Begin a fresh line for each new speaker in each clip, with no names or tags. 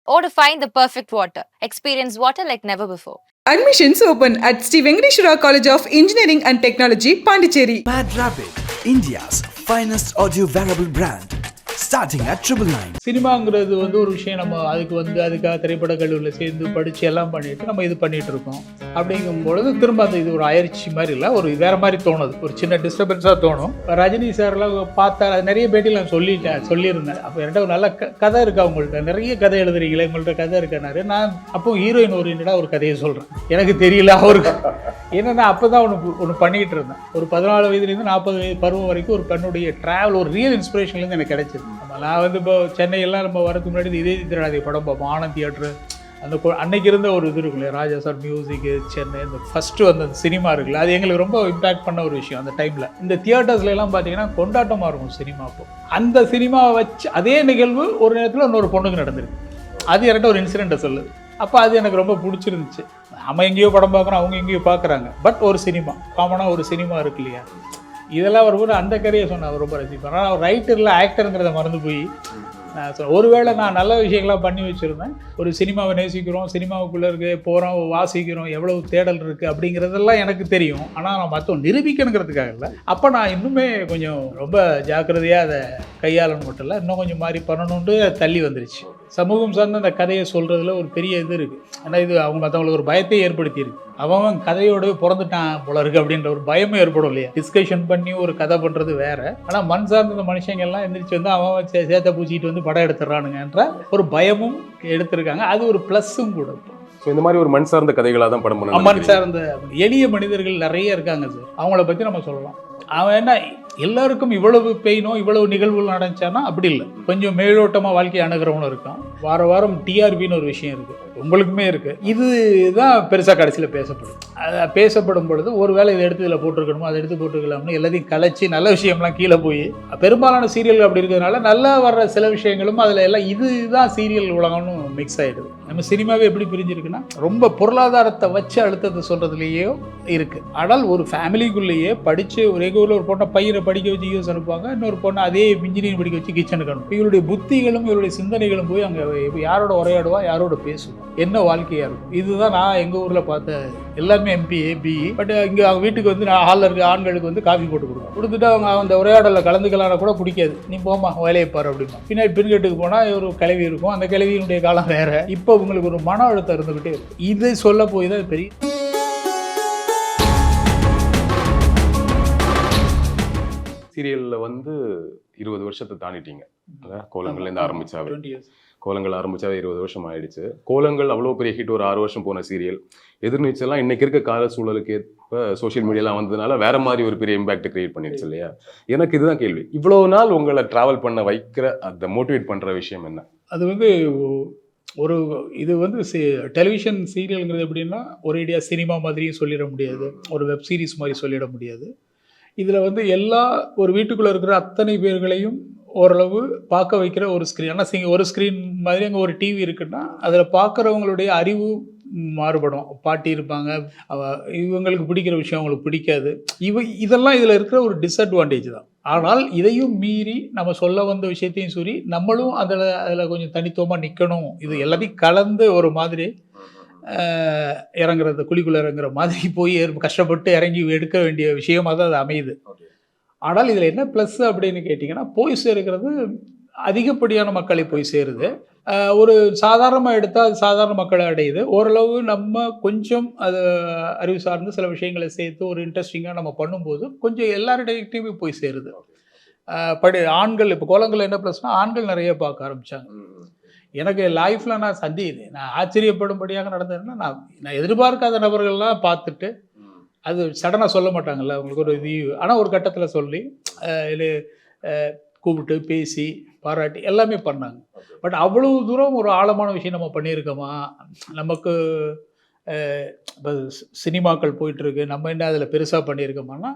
or to find the perfect water. Experience water like never before.
Admissions open at Sri Venkateshwara College of Engineering and Technology, Pondicherry.
Mad Rapid, India's finest audio wearable brand. Starting at 999.
சினிமாங்கிறது ஒரு விஷயம். நம்ம அதுக்காக திரைப்பட கல்லூரியில் சேர்ந்து படித்து எல்லாம் பண்ணிட்டு நம்ம இது பண்ணிட்டு இருக்கோம். அப்படிங்கும்பொழுது திரும்ப அது இது ஒரு அயற்சி மாதிரி இல்லை, ஒரு வேற மாதிரி தோணுது, ஒரு சின்ன டிஸ்டர்பன்ஸாக தோணும். ரஜினி சார்லாம் பார்த்தா நிறைய பேட்டியில் நான் சொல்லியிருந்தேன். அப்போ என்கிட்ட ஒரு நல்ல கதை இருக்கு, அவங்கள்ட்ட நிறைய கதை எழுதுறீங்களே, உங்கள்கிட்ட கதை இருக்காரு. நான் அப்போ ஹீரோயின் ஓரியன்டாக ஒரு கதையை சொல்கிறேன். எனக்கு தெரியல அவருக்கு என்னென்னா, அப்போ தான் ஒன்று பண்ணிக்கிட்டு இருந்தேன். ஒரு 14 வயதுலேருந்து 40 வயது பருவம் வரைக்கும் ஒரு பெண்ணுடைய ட்ராவல், ஒரு ரியல் இன்ஸ்பிரேஷன்லேருந்து எனக்கு கிடைச்சிது. நான் இப்போ சென்னையெல்லாம் நம்ம வரதுக்கு முன்னாடி இதே திராதி படம் பார்ப்போம், ஆனந்த் தியேட்டரு. அந்த அன்னைக்கு இருந்த ஒரு இது இருக்குல்ல, ராஜா சார் மியூசிக்கு, சென்னை, இந்த ஃபஸ்ட்டு வந்த சினிமா இருக்குல்ல, அது எங்களுக்கு ரொம்ப இம்பாக்ட் பண்ண ஒரு விஷயம். அந்த டைமில் இந்த தியேட்டர்ஸ்லாம் பார்த்தீங்கன்னா கொண்டாட்டமாக இருக்கும் சினிமா. அப்போ அந்த சினிமாவை வச்சு அதே நிகழ்வு ஒரு நேரத்தில் இன்னொரு பொண்ணுக்கு நடந்திருக்கு. அது என்கிட்ட ஒரு இன்சிடெண்ட்டை சொல்லுது. அப்போ அது எனக்கு ரொம்ப பிடிச்சிருந்துச்சு. நம்ம எங்கேயோ படம் பார்க்குறோம், அவங்க எங்கேயோ பார்க்குறாங்க, பட் ஒரு சினிமா காமனாக ஒரு சினிமா இருக்கு இல்லையா. இதெல்லாம் வரும்போது அந்த கதையை சொன்ன அவர் ரொம்ப ரசிப்பேன். ஆனால் அவர் ரைட்டரில் ஆக்டருங்கிறத மறந்து போய் நான் சொன்னேன், ஒருவேளை நான் நல்ல விஷயங்கள்லாம் பண்ணி வச்சுருந்தேன். ஒரு சினிமாவை நேசிக்கிறோம், சினிமாவுக்குள்ளே இருக்கு போகிறோம், வாசிக்கிறோம், எவ்வளவு தேடல் இருக்குது அப்படிங்கிறதெல்லாம் எனக்கு தெரியும். ஆனால் நான் மற்றவங்க நிரூபிக்கணுங்கிறதுக்காக இல்லை. அப்போ நான் இன்னுமே கொஞ்சம் ரொம்ப ஜாக்கிரதையாக அதை கையாளணும் மட்டும் இல்லை, இன்னும் கொஞ்சம் மாதிரி பண்ணணுன்ட்டு தள்ளி வந்துருச்சு. சமூகம் சார்ந்த அந்த கதையை சொல்கிறதுல ஒரு பெரிய இது இருக்குது. ஆனால் இது அவங்க மற்றவங்களுக்கு ஒரு பயத்தை ஏற்படுத்தியிருக்கு. அவன் கதையோடு பிறந்துட்டான் போல இருக்குது அப்படின்ற ஒரு பயமும் ஏற்படும் இல்லையா. டிஸ்கஷன் பண்ணி ஒரு கதை பண்ணுறது வேறு. ஆனால் மண் சார்ந்த மனுஷங்கள்லாம் எந்திரிச்சு வந்து அவன் சேத்த பூச்சிக்கிட்டு வந்து படம் எடுத்துடுறானுங்கன்ற ஒரு பயமும் எடுத்திருக்காங்க. அது ஒரு ப்ளஸ்ஸும் கூட.
ஸோ இந்த மாதிரி ஒரு மண் சார்ந்த கதைகளாக தான் படம் பண்ணணும்.
மண் சார்ந்த எளிய மனிதர்கள் நிறைய இருக்காங்க சார், அவங்கள பற்றி நம்ம சொல்லலாம். அவன் என்ன எல்லாருக்கும் இவ்வளவு பெயினோ இவ்வளவு நிகழ்வுகள் நடந்துச்சானா அப்படி இல்லை. கொஞ்சம் மேலோட்டமாக வாழ்க்கையை அணுகிறவனும் இருக்கான். வாரம் டிஆர்பின்னு ஒரு விஷயம் இருக்குது, உங்களுக்குமே இருக்குது. இதுதான் பெருசாக கடைசியில் பேசப்படும். அதை பேசப்படும் பொழுது ஒரு வேளை இதை எடுத்து இதில் போட்டிருக்கணுமோ அதை எடுத்து போட்டுக்கலாம்னு எல்லாத்தையும் கலைச்சி நல்ல விஷயம்லாம் கீழே போய் பெரும்பாலான சீரியல் அப்படி இருக்கிறதுனால நல்லா வர்ற சில விஷயங்களும் அதில் எல்லாம் இதுதான் சீரியல் உலகம்னு மிக்ஸ் ஆகிடுது. நம்ம சினிமாவே எப்படி பிரிஞ்சிருக்குன்னா, ரொம்ப பொருளாதாரத்தை வச்சு அழுத்தத்தை சொல்கிறதுலையோ இருக்குது. ஆனால் ஒரு ஃபேமிலிக்குள்ளேயே படித்து ஒரே ஊரில் ஒரு பொண்ணை பையனை படிக்க வச்சு யூஸ் அனுப்புவாங்க, இன்னொரு பொண்ணை அதே இன்ஜினியரிங் படிக்க வச்சு கிச்சனுக்கு அனுப்பும். இவருடைய புத்திகளும் இவருடைய சிந்தனைகளும் போய் அங்கே யாரோட உரையாடுவா, யாரோட பேசுவோம், என்ன வாழ்க்கையாக இருக்கும். இதுதான் நான் எங்கள் ஊரில் பார்த்த எல்லாருமே எம்பிஏ பிஇ. பட் இங்கே அவங்க வீட்டுக்கு வந்து நான் ஹாலில் இருக்க ஆண்களுக்கு வந்து காஃபி போட்டு கொடுத்துட்டு அவங்க அந்த உரையாடலில் கலந்துக்கலான கூட பிடிக்காது. நீ போமா வேலையை பாரு அப்படிமா. பின்னாடி பின்கட்டுக்கு போனால் ஒரு கிளவி இருக்கும், அந்த கிளவியினுடைய காலம் வேறு. இப்போ உங்களுக்கு ஒரு மன அழுத்தம் இருந்துக்கிட்டே இருக்கும். இது சொல்ல போய் தான் பெரிய
சீரியலில் வந்து 20 வருஷத்தை தாண்டிட்டீங்க. அதான் கோலங்கள்லேருந்து ஆரம்பிச்சாவே
20 years.
கோலங்கள் ஆரம்பிச்சாவே 20 வருஷம் ஆயிடுச்சு. கோலங்கள் அவ்வளோ பெரிய ஹிட், ஒரு 6 வருஷம் போன சீரியல். எதிர்நீச்சல்லாம் இன்னைக்கு இருக்க கால சூழலுக்கு ஏற்ப சோஷியல் மீடியாலாம் வந்ததுனால வேற மாதிரி ஒரு பெரிய இம்பாக்ட் கிரியேட் பண்ணிடுச்சு இல்லையா. எனக்கு இதுதான் கேள்வி, இவ்வளோ நாள் உங்களை ட்ராவல் பண்ண வைக்கிற அந்த மோட்டிவேட் பண்ணுற விஷயம் என்ன?
அது வந்து ஒரு இது வந்து டெலிவிஷன் சீரியலுங்கிறது எப்படின்னா, ஒரேடியாக சினிமா மாதிரியும் சொல்லிட முடியாது, ஒரு வெப் சீரிஸ் மாதிரி சொல்லிட முடியாது. இதில் வந்து ஒரு வீட்டுக்குள்ளே இருக்கிற அத்தனை பேர்களையும் ஓரளவு பார்க்க வைக்கிற ஒரு ஸ்க்ரீன். ஆனால் ஒரு ஸ்க்ரீன் மாதிரி அங்கே ஒரு டிவி இருக்குன்னா அதில் பார்க்குறவங்களுடைய அறிவு மாறுபடும். பாட்டி இருப்பாங்க, இவங்களுக்கு பிடிக்கிற விஷயம் அவங்களுக்கு பிடிக்காது. இதெல்லாம் இதில் இருக்கிற ஒரு டிஸ்அட்வான்டேஜ் தான். ஆனால் இதையும் மீறி நம்ம சொல்ல வந்த விஷயத்தையும் சொல்லி நம்மளும் அதில் கொஞ்சம் தனித்துவமாக நிற்கணும். இது எல்லாத்தையும் கலந்து ஒரு மாதிரி இறங்குறது, குழிக்குள்ளே இறங்குற மாதிரி போய் கஷ்டப்பட்டு இறங்கி எடுக்க வேண்டிய விஷயமாக தான் அது அமையுது. ஆனால் இதில் என்ன ப்ளஸ் அப்படின்னு கேட்டிங்கன்னா, போய் சேர்க்கிறது அதிகப்படியான மக்களை போய் சேருது. ஒரு சாதாரணமாக எடுத்தால் அது சாதாரண மக்களை அடையுது. ஓரளவு நம்ம கொஞ்சம் அது அறிவு சார்ந்து சில விஷயங்களை சேர்த்து ஒரு இன்ட்ரெஸ்டிங்காக நம்ம பண்ணும்போது கொஞ்சம் எல்லாருடையுமே போய் சேருது. ஆண்கள் இப்போ கோலங்கள் என்ன ப்ளஸ்னால், ஆண்கள் நிறைய பார்க்க ஆரம்பித்தாங்க. எனக்கு லைஃப்பில் நான் ஆச்சரியப்படும்படியாக நடந்ததுன்னா, நான் எதிர்பார்க்காத நபர்கள்லாம் பார்த்துட்டு, அது சடனாக சொல்ல மாட்டாங்கல்ல, அவங்களுக்கு ஒரு இது. ஆனால் ஒரு கட்டத்தில் சொல்லி கூப்பிட்டு பேசி பாராட்டி எல்லாமே பண்ணாங்க. பட் அவ்வளவு தூரம் ஒரு ஆழமான விஷயம் நம்ம பண்ணியிருக்கோமா? நமக்கு இப்போ சினிமாக்கள் போயிட்டுருக்கு, நம்ம என்ன அதில் பெருசாக பண்ணியிருக்கோமான்னா,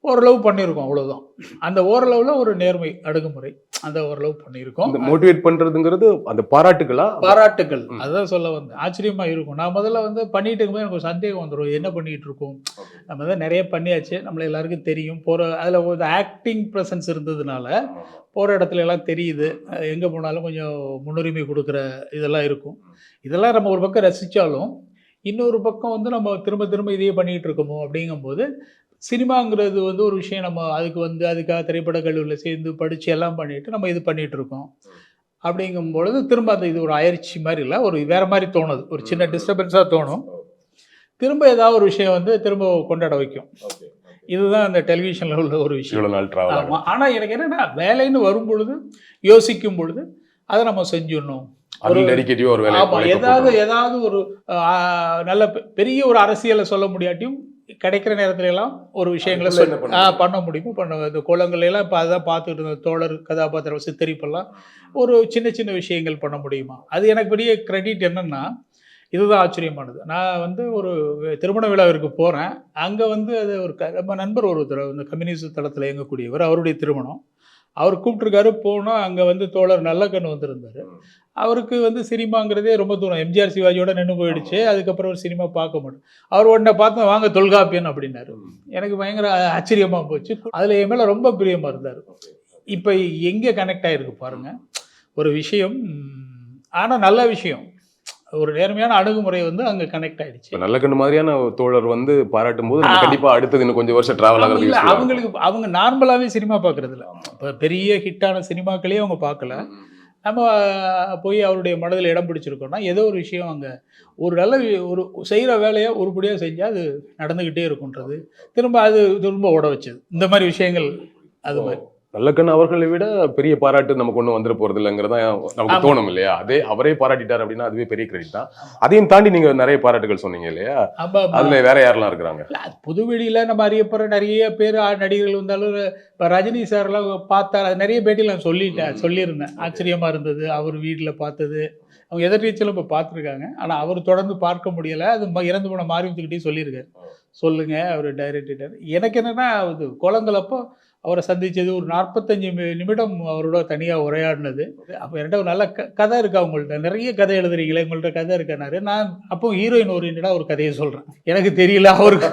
ஓரளவு பண்ணியிருக்கோம், அவ்வளோதான். அந்த ஓரளவில் ஒரு நேர்மை அணுகுமுறை, அந்த ஓரளவு பண்ணியிருக்கோம்.
இந்த மோட்டிவேட் பண்றதுங்கிறது அந்த பாராட்டுகளா?
பாராட்டுகள், அதான் சொல்ல வந்து ஆச்சரியமா இருக்கும். நான் முதல்ல வந்து பண்ணிட்டு இருக்கும்போது எனக்கு ஒரு சந்தேகம் வந்துடும், என்ன பண்ணிட்டு இருக்கோம், நம்ம தான் நிறைய பண்ணியாச்சு, நம்மள எல்லாருக்கும் தெரியும், போகிற அதில் ஒரு ஆக்டிங் ப்ரெசன்ஸ் இருந்ததுனால போகிற இடத்துல எல்லாம் தெரியுது, எங்கே போனாலும் கொஞ்சம் முன்னுரிமை கொடுக்குற இதெல்லாம் இருக்கும். இதெல்லாம் நம்ம ஒரு பக்கம் ரசித்தாலும் இன்னொரு பக்கம் வந்து நம்ம திரும்ப திரும்ப இதையே பண்ணிகிட்டு இருக்கோமோ அப்படிங்கும்போது, சினிமாங்கிறது வந்து ஒரு விஷயம், நம்ம அதுக்காக திரைப்பட கல்லூரியில் சேர்ந்து படித்து எல்லாம் பண்ணிட்டு நம்ம இது பண்ணிகிட்டு இருக்கோம். அப்படிங்கும் பொழுது திரும்ப அந்த இது ஒரு அயற்சி மாதிரி இல்லை, ஒரு வேறு மாதிரி தோணுது, ஒரு சின்ன டிஸ்டர்பன்ஸாக தோணும். திரும்ப ஏதாவது ஒரு விஷயம் வந்து திரும்ப கொண்டாட வைக்கும். இதுதான் அந்த டெலிவிஷனில் உள்ள ஒரு விஷயம். ஆமாம். ஆனால் எனக்கு என்னென்னா, வேலைன்னு வரும் பொழுது யோசிக்கும் பொழுது அதை நம்ம செஞ்சிடணும். ஏதாவது ஒரு நல்ல பெரிய ஒரு அரசியலை சொல்ல முடியாட்டியும் கிடைக்கிற நேரத்துல எல்லாம் ஒரு விஷயங்களை பண்ண முடியுமோ இந்த குளங்கள்லாம் இப்போ அதான் பார்த்துக்கிட்டு இருந்த தோழர் கதாபாத்திரம் சித்தரிப்பெல்லாம் ஒரு சின்ன சின்ன விஷயங்கள் பண்ண முடியுமா? அது எனக்கு பெரிய கிரெடிட். என்னன்னா, இதுதான் ஆச்சரியமானது. நான் வந்து ஒரு திருமண விழாவிற்கு போகிறேன். அங்கே வந்து அது ஒரு நம்ம நண்பர் ஒருத்தர் இந்த கம்யூனிஸ்ட் தளத்தில் இயங்கக்கூடியவர், அவருடைய திருமணம். அவர் கூப்பிட்டுருக்காரு, போனால் அங்கே வந்து தோழர் நல்லக்கண்ணு வந்திருந்தார். அவருக்கு வந்து சினிமாங்கிறதே ரொம்ப தூரம், எம்ஜிஆர் சிவாஜியோட நின்று போயிடுச்சு. அதுக்கப்புறம் ஒரு சினிமா பார்க்க மாட்டோம். அவர் உடனே பார்த்து வாங்க தொல்காப்பியன் அப்படின்னாரு. எனக்கு பயங்கர ஆச்சரியமாக போச்சு. அதில் என் மேலே ரொம்ப பிரியமாக இருந்தார். இப்போ எங்கே கனெக்ட் ஆகிருக்கு பாருங்கள் ஒரு விஷயம். ஆனால் நல்ல விஷயம், ஒரு நேர்மையான அணுகுமுறை வந்து அங்கே கனெக்ட் ஆகிடுச்சு.
நல்லக்கண்ணு மாதிரியான தோழர் வந்து பாராட்டும் போது கண்டிப்பாக அடுத்தது இன்னும் கொஞ்சம் வருஷம் ட்ராவல் ஆகுது.
இல்லை, அவங்க நார்மலாகவே சினிமா பார்க்குறது இல்லை. இப்போ பெரிய ஹிட்டான சினிமாக்களே அவங்க பார்க்கல. நம்ம போய் அவருடைய மனதில் இடம் பிடிச்சிருக்கோம்னா ஏதோ ஒரு விஷயம் அங்கே ஒரு நல்ல ஒரு செய்கிற வேலையை உருப்படியாக செஞ்சால் அது நடந்துக்கிட்டே இருக்குன்றது திரும்ப ஓட வச்சது. இந்த மாதிரி விஷயங்கள் அது மாதிரி.
நல்லக்கண்ணு அவர்களை விட பெரிய பாராட்டு நமக்கு ஒன்றும் வந்துட போகிறது இல்லைங்கிறதா நமக்கு தோணும் இல்லையா? அவரே பாராட்டிட்டார் அப்படின்னா அதுவே பெரிய கிரெடிட் தான். அதையும் தாண்டி நீங்கள் நிறைய பாராட்டுகள் சொன்னீங்க இல்லையா? அதில் வேற யாரெல்லாம் இருக்கிறாங்க?
புதுவெளியில் நம்ம அறியப்படுற நிறைய பேர் நடிகர்கள் வந்தாலும், இப்போ ரஜினி சார்லாம் பார்த்தா நிறைய பேட்டியில் நான் சொல்லியிருந்தேன். ஆச்சரியமாக இருந்தது அவர் வீட்டில் பார்த்தது. அவங்க எதிர்நீச்சலும் இப்போ பார்த்துருக்காங்க. ஆனால் அவர் தொடர்ந்து பார்க்க முடியலை. அது இறந்து போன மாரியத்துக்கிட்டே சொல்லியிருக்காரு. சொல்லுங்கள் அவர் டைரக்டர். எனக்கு என்னென்னா, அது குளங்களப்போ அவரை சந்தித்தது, ஒரு 45 நிமிடம் அவரோட தனியாக உரையாடினது. அப்போ என்கிட்ட ஒரு நல்ல கதை இருக்குது, அவங்கள்ட்ட நிறைய கதை எழுதுறீங்களே, உங்கள்கிட்ட கதை இருக்காரு. நான் அப்போ ஹீரோயின் ஓரியன்டாக ஒரு கதையை சொல்கிறேன். எனக்கு தெரியல அவருக்கு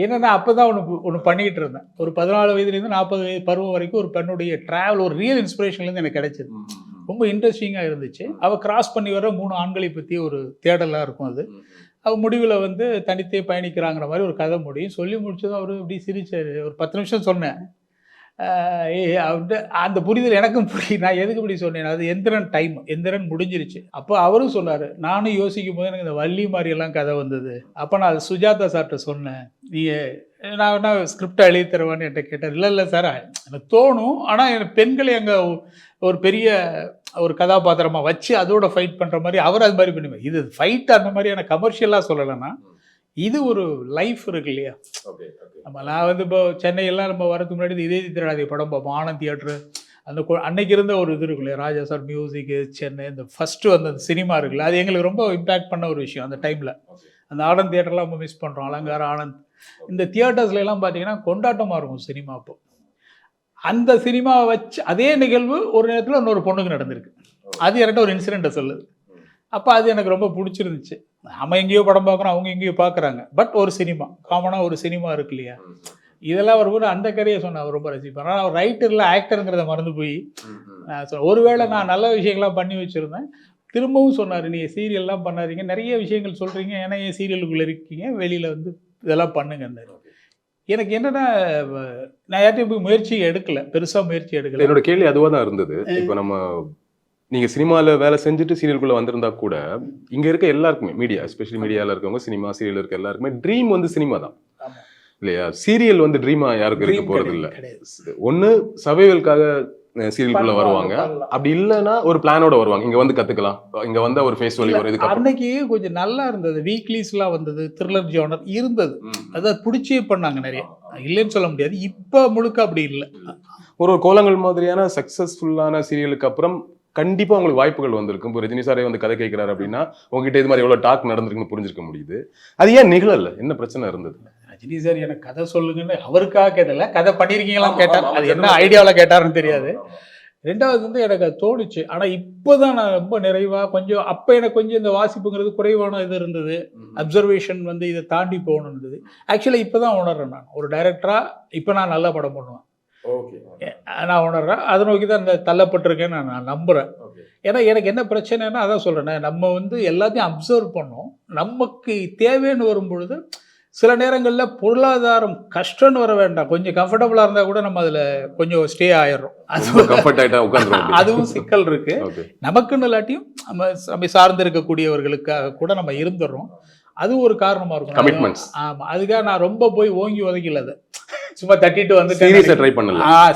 என்னென்னா, அப்போ தான் ஒன்று பண்ணிக்கிட்டு இருந்தேன். ஒரு 14 வயதுலேருந்து 40 வயது பருவம் வரைக்கும் ஒரு பெண்ணுடைய ட்ராவல், ஒரு ரியல் இன்ஸ்பிரேஷன்லேருந்து எனக்கு கிடைச்சிது. ரொம்ப இன்ட்ரெஸ்டிங்காக இருந்துச்சு. அவள் கிராஸ் பண்ணி வர 3 ஆண்களை பற்றி ஒரு தேடலாக இருக்கும். அது அவள் முடிவில் வந்து தனித்தே பயணிக்கிறாங்கிற மாதிரி ஒரு கதை முடியும். சொல்லி முடிச்சதும் அவர் இப்படி சிரிச்சார். ஒரு 10 நிமிஷம் சொன்னேன். அந்த புரிதல் எனக்கும் புரியும். நான் எதுக்கு இப்படி சொன்னேன், அது எந்திரன் முடிஞ்சிருச்சு. அப்போ அவரும் சொன்னார், நானும் யோசிக்கும் போது எனக்கு இந்த வள்ளி மாதிரியெல்லாம் கதை வந்தது. அப்போ நான் சுஜாதா சார்கிட்ட சொன்னேன், நான் என்ன ஸ்கிரிப்டை எழுதி தருவான்னு என்கிட்ட கேட்டார். இல்லை சார், எனக்கு தோணும், ஆனால் எனக்கு பெண்களை அங்கே ஒரு பெரிய ஒரு கதாபாத்திரமாக வச்சு அதோட ஃபைட் பண்ணுற மாதிரி அவர் அது மாதிரி பண்ணுவேன். இது ஃபைட் அந்த மாதிரியான கமர்ஷியலாக சொல்லலைன்னா, இது ஒரு லைஃப் இருக்கு இல்லையா? நான் வந்து இப்போ சென்னையெல்லாம் நம்ம வரதுக்கு முன்னாடி இதே திராதி படம் பார்ப்போம், ஆனந்த் தியேட்ரு. அந்த அன்னைக்கு இருந்த ஒரு இது இருக்கு இல்லையா, ராஜா சார் மியூசிக்கு, சென்னை, இந்த ஃபஸ்ட்டு வந்து அந்த சினிமா இருக்குல்ல, அது எங்களுக்கு ரொம்ப இம்பேக்ட் பண்ண ஒரு விஷயம் அந்த டைமில். அந்த ஆனந்த் தியேட்டர்லாம் நம்ம மிஸ் பண்ணுறோம். அலங்கார ஆனந்த், இந்த தியேட்டர்ஸ்லாம் பார்த்தீங்கன்னா கொண்டாட்டமாக இருக்கும் சினிமா. அப்போ அந்த சினிமாவை வச்சு அதே நிகழ்வு ஒரு நேரத்தில் இன்னொரு பொண்ணுக்கு நடந்திருக்கு. அது என்கிட்ட ஒரு இன்சிடெண்ட்டை சொல்லுது. அப்போ அது எனக்கு ரொம்ப பிடிச்சிருந்துச்சு. நம்ம எங்கேயோ படம் பார்க்குறோம், அவங்க எங்கேயோ பார்க்குறாங்க, பட் ஒரு சினிமா காமனாக ஒரு சினிமா இருக்கு இல்லையா? இதெல்லாம் வரும்போது அந்த கதையை சொன்ன அவர் ரொம்ப ரசிப்பேன். ஆனால் அவர் ரைட்டரில் ஆக்டருங்கிறத மறந்து போய் ஒருவேளை நான் நல்ல விஷயங்கள்லாம் பண்ணி வச்சுருந்தேன். திரும்பவும் சொன்னார், நீங்கள் சீரியல்லாம் பண்ணாதீங்க, நிறைய விஷயங்கள் சொல்கிறீங்க, ஏன்னா என் சீரியலுக்குள்ளே இருக்கீங்க, வெளியில் வந்து இதெல்லாம் பண்ணுங்கன்னாரு. எனக்கு என்னென்னா, நான் யார்ட்டையும் போய் முயற்சி எடுக்கலை, பெருசாக முயற்சி எடுக்கலை.
என்னோட கேள்வி அதுவாக தான் இருந்தது. இப்போ நம்ம நீங்கள் சினிமாவில் வேலை செஞ்சுட்டு சீரியலுக்குள்ளே வந்திருந்தா கூட, இங்கே இருக்க எல்லாருக்குமே, மீடியா எஸ்பெஷலி மீடியாவில் இருக்கவங்க, சினிமா சீரியல் இருக்க எல்லாருக்குமே ட்ரீம் வந்து சினிமா தான் இல்லையா? சீரியல் வந்து ட்ரீமா யாருக்கும் இருக்க போகிறது இல்லை. ஒன்று சர்வைவலுக்காக சீரியலுக்குள்ள வருவாங்க, அப்படி இல்லைன்னா ஒரு பிளானோட வருவாங்க, இங்கே வந்து கற்றுக்கலாம், இங்கே வந்தால் ஒரு ஃபேஸ் வலி வரும். இதுக்கு
அன்னைக்கு கொஞ்சம் நல்லா இருந்தது, வீக்லீஸ்லாம் வந்தது, த்ரில்லர் ஜானர் இருந்தது, அதை பிடிச்சே பண்ணாங்க நிறைய, இல்லைன்னு சொல்ல முடியாது. இப்போ முழுக்க அப்படி இல்லை.
ஒரு கோலங்கள் மாதிரியான சக்ஸஸ்ஃபுல்லான சீரியலுக்கு அப்புறம் கண்டிப்பாக உங்களுக்கு வாய்ப்புகள் வந்திருக்கும். இப்போ ரஜினி சாரே வந்து கதை கேட்குறாரு அப்படின்னா உங்ககிட்ட இது மாதிரி எவ்வளோ டாக் நடந்திருக்குன்னு புரிஞ்சிருக்க முடியுது. அது ஏன் நிகழலை? என்ன பிரச்சனை இருந்தது?
ரஜினி சார் எனக்கு கதை சொல்லுங்கன்னு அவருக்காக கேட்டல, கதை பண்ணியிருக்கீங்களான்னு கேட்டார். அது என்ன ஐடியாவில் கேட்டாருன்னு தெரியாது. ரெண்டாவது வந்து எனக்கு அது தோணுச்சு. ஆனால் இப்போ தான் நான் ரொம்ப நிறைவாக கொஞ்சம் அப்போ எனக்கு கொஞ்சம் இந்த வாசிப்புங்கிறது குறைவான இது இருந்தது. அப்சர்வேஷன் வந்து இதை தாண்டி போகணும் இருந்தது. ஆக்சுவலாக இப்போ தான் உணர்றேன். நான் ஒரு டைரக்டராக இப்போ நான் நல்ல படம் பண்ணுவேன், நான் உணர்றேன். அதை நோக்கி தான் இந்த தள்ளப்பட்டிருக்கேன்னு நான் நம்புகிறேன். ஏன்னா எனக்கு என்ன பிரச்சனைன்னா அதான் சொல்கிறேன், நம்ம வந்து எல்லாத்தையும் அப்சர்வ் பண்ணோம். நமக்கு தேவைன்னு வரும்பொழுது சில நேரங்களில் பொருளாதாரம் கஷ்டம்னு வர வேண்டாம், கொஞ்சம் கம்ஃபர்டபுளாக இருந்தால் கூட நம்ம அதில் கொஞ்சம் ஸ்டே ஆயிடுறோம். அதுவும் சிக்கல் இருக்கு. நமக்குன்னு இல்லாட்டியும் நம்ம சார்ந்து இருக்கக்கூடியவர்களுக்காக கூட நம்ம இருந்துடுறோம். அது ஒரு காரணமா இருக்கும். ஆமா, அதுக்காக நான் ரொம்ப போய் ஓங்கி உதைக்கல, அதை சும்மா தட்டிட்டு வந்து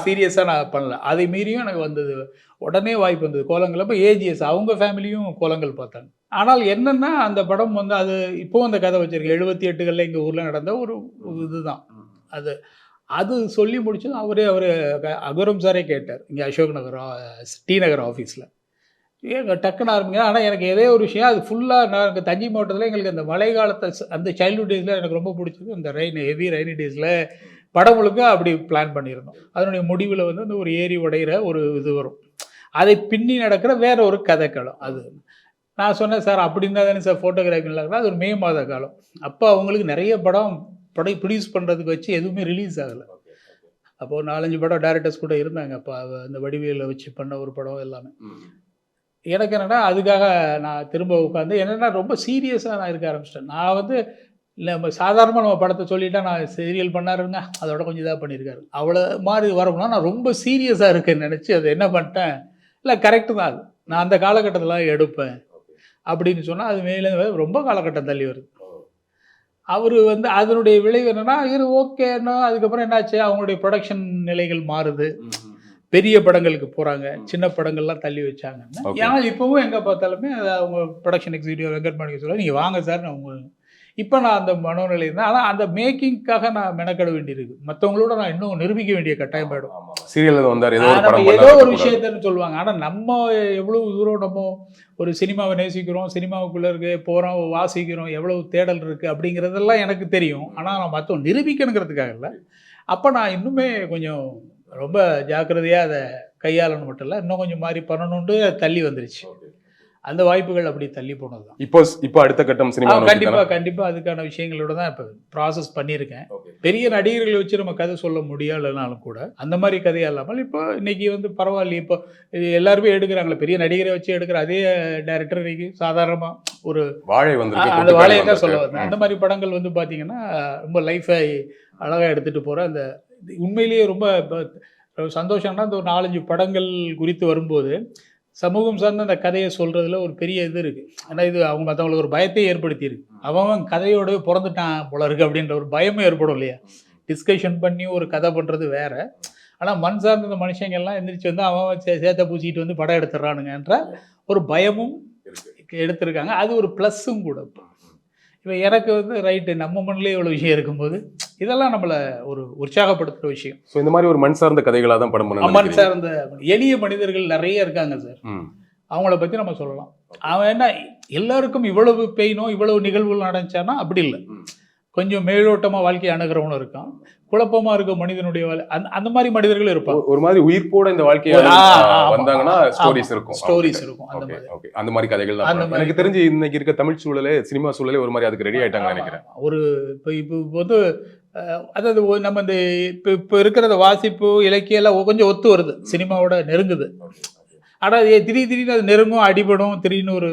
சீரியஸா நான் பண்ணல. அதை மீறியும் எனக்கு வந்தது, உடனே வாய்ப்பு வந்தது. கோலங்கள் அப்போ ஏஜிஎஸ் அவங்க ஃபேமிலியும் கோலங்கள் பார்த்தாங்க. ஆனால் என்னன்னா அந்த படம் வந்து அது இப்போவும் அந்த கதை வச்சிருக்கு. 78களில் எங்கள் ஊரில் நடந்த ஒரு இதுதான் அது. அது சொல்லி முடிச்சது அவரு அகரம் சாரே கேட்டார் இங்கே அசோக் நகர் டி நகர் ஆஃபீஸில், ஏங்க டக்குன்னு ஆரம்பிங்க. ஆனால் எனக்கு ஏதோ ஒரு விஷயம் அது ஃபுல்லாக நான் தஞ்சை மாவட்டத்தில் எங்களுக்கு அந்த மழை காலத்தை அந்த சைல்ட்ஹுட் டேஸில் எனக்கு ரொம்ப பிடிச்சது. அந்த ஹெவி ரெய்னி டேஸில் படம் முழுக்க அப்படி பிளான் பண்ணியிருந்தோம். அதனுடைய முடிவில் வந்து அந்த ஒரு ஏரி உடையிற ஒரு இது வரும், அதை பின்னி நடக்கிற வேற ஒரு கதைக்களம். அது நான் சொன்னேன், சார் அப்படி இருந்தால் தானே சார் ஃபோட்டோகிராஃபி நல்லா. அது ஒரு மே மாத காலம். அப்போ அவங்களுக்கு நிறைய படம் ப்ரொடியூஸ் பண்ணுறதுக்கு வச்சு எதுவுமே ரிலீஸ் ஆகலை. அப்போது 4-5 படம் டேரக்டர்ஸ் கூட இருந்தாங்க. அப்போ அந்த வடிவேலை வச்சு பண்ண ஒரு படம் எல்லாமே. எனக்கு என்னென்னா அதுக்காக நான் திரும்ப உட்காந்து என்னென்னா ரொம்ப சீரியஸாக நான் இருக்க ஆரம்பிச்சிட்டேன். நான் வந்து இல்லை சாதாரணமாக நம்ம படத்தை சொல்லிட்டா நான் சீரியல் பண்ணாருங்க, அதோட கொஞ்சம் இதாக பண்ணியிருக்காரு அவ்வளோ மாதிரி வரணும்னா நான் ரொம்ப சீரியஸாக இருக்கேன்னு நினச்சி அதை என்ன பண்ணிட்டேன், இல்லை கரெக்டு தான், அது நான் அந்த காலகட்டத்தில் எடுப்பேன் அப்படின்னு சொன்னால் அது மேலே ரொம்ப காலகட்டம் தள்ளி வருது. அவர் வந்து அதனுடைய விளைவு என்னென்னா ஓகேன்னா அதுக்கப்புறம் என்னாச்சு, அவங்களுடைய ப்ரொடக்ஷன் நிலைகள் மாறுது, பெரிய படங்களுக்கு போகிறாங்க, சின்ன படங்கள்லாம் தள்ளி வச்சாங்கன்னா. ஏன்னா இப்போவும் எங்கே பார்த்தாலுமே அவங்க ப்ரொடக்ஷன் எக்ஸிக்யூட்டிவ் வெங்கட்மணிக்கு சொல்ல நீங்கள் வாங்க சார் அவங்க. இப்போ நான் அந்த மனோநிலை இருந்தேன். ஆனால் அந்த மேக்கிங்காக நான் மெனக்கட வேண்டியிருக்கு. மற்றவங்களோட நான் இன்னும் நிரூபிக்க வேண்டிய கட்டாயம் போயிடும்.
சீரியல் வந்தார்
ஏதோ ஒரு விஷயத்தன்னு சொல்லுவாங்க. ஆனால் நம்ம எவ்வளவு தூரம் நம்ம ஒரு சினிமாவை நேசிக்கிறோம், சினிமாவுக்குள்ளே இருக்க போகிறோம், வாசிக்கிறோம், எவ்வளவு தேடல் இருக்குது அப்படிங்கிறதெல்லாம் எனக்கு தெரியும். ஆனால் நான் மற்றவங்க நிரூபிக்கணுங்கிறதுக்காக இல்லை. அப்போ நான் இன்னுமே கொஞ்சம் ரொம்ப ஜாக்கிரதையாக அதை கையாளணும் மட்டும் இல்லை, இன்னும் கொஞ்சம் மாதிரி பண்ணணுன்ட்டு தள்ளி வந்துருச்சு. அந்த வாய்ப்புகள் அப்படி தள்ளி போனது தான்.
இப்போ அடுத்த கட்டம் சினிமா
கண்டிப்பாக அதுக்கான விஷயங்களோட தான் இப்போ ப்ராசஸ் பண்ணியிருக்கேன். பெரிய நடிகர்களை வச்சு நம்ம கதை சொல்ல முடியலைனாலும் கூட அந்த மாதிரி கதையாக இல்லாமல் இப்போ இன்னைக்கு வந்து பரவாயில்லையே, இப்போ எல்லாருமே எடுக்கிறாங்களே, பெரிய நடிகரை வச்சு எடுக்கிற அதே டைரக்டர் இன்னைக்கு சாதாரணமாக ஒரு
வாழை வந்து
அந்த வாழையை தான் சொல்ல வந்தேன். அந்த மாதிரி படங்கள் வந்து பார்த்தீங்கன்னா ரொம்ப லைஃபை அழகாக எடுத்துகிட்டு போகிற அந்த உண்மையிலேயே ரொம்ப சந்தோஷம்னா இந்த ஒரு 4-5 படங்கள் குறித்து வரும்போது சமூகம் சார்ந்த அந்த கதையை சொல்கிறதுல ஒரு பெரிய இது இருக்குது. ஆனால் இது அவங்க மற்றவங்களுக்கு ஒரு பயத்தை ஏற்படுத்தியிருக்கு. அவன் கதையோடவே பிறந்துட்டான் போல இருக்குது அப்படின்ற ஒரு பயமும் ஏற்படும் இல்லையா. டிஸ்கஷன் பண்ணி ஒரு கதை பண்ணுறது வேற. ஆனால் மண் சார்ந்த இந்த மனுஷங்கள்லாம் எந்திரிச்சு வந்து அவன் சேத்தை பூச்சிக்கிட்டு வந்து படம் எடுத்துடுறானுங்கன்ற ஒரு பயமும் எடுத்திருக்காங்க. அது ஒரு ப்ளஸ்ஸும் கூட. இப்போ எனக்கு வந்து ரைட்டு நம்ம மண்ணிலே இவ்வளோ விஷயம் இருக்கும்போது இதெல்லாம் நம்மளை ஒரு உற்சாகப்படுத்துகிற விஷயம்.
ஸோ இந்த மாதிரி ஒரு மண் சார்ந்த கதைகளாக தான் படம் பண்ணணும்.
மண் சார்ந்த எளிய மனிதர்கள் நிறைய இருக்காங்க சார், அவங்கள பற்றி நம்ம சொல்லலாம். அவன் என்ன எல்லாருக்கும் இவ்வளவு பெயினோ இவ்வளவு நிகழ்வுகள் நடந்துச்சானா அப்படி இல்லை. கொஞ்சம் மேலோட்டமாக வாழ்க்கையை அணுகிறவனும் இருக்கான், குழப்பமாக இருக்க மனிதனுடைய அந்த மாதிரி மனிதர்கள் இருப்பாங்க.
ஒரு மாதிரி உயிர்ப்போட இந்த வாழ்க்கையை வந்தாங்கன்னா ஸ்டோரிஸ் இருக்கும். அந்த மாதிரி கதைகள் தான் எனக்கு தெரிஞ்சு இன்னைக்கு இருக்க தமிழ் சூழலே, சினிமா சூழலே ஒரு மாதிரி அதுக்கு ரெடி ஆயிட்டாங்க நினைக்கிறேன்.
ஒரு இப்போ வந்து அதாவது நம்ம இந்த இப்போ இருக்கிற வாசிப்பு இலக்கியம் எல்லாம் கொஞ்சம் ஒத்து வருது, சினிமாவோட நெருங்குது. ஆனால் திடீர்னு அது நெருங்கும், அடிபடும், திடீர்னு ஒரு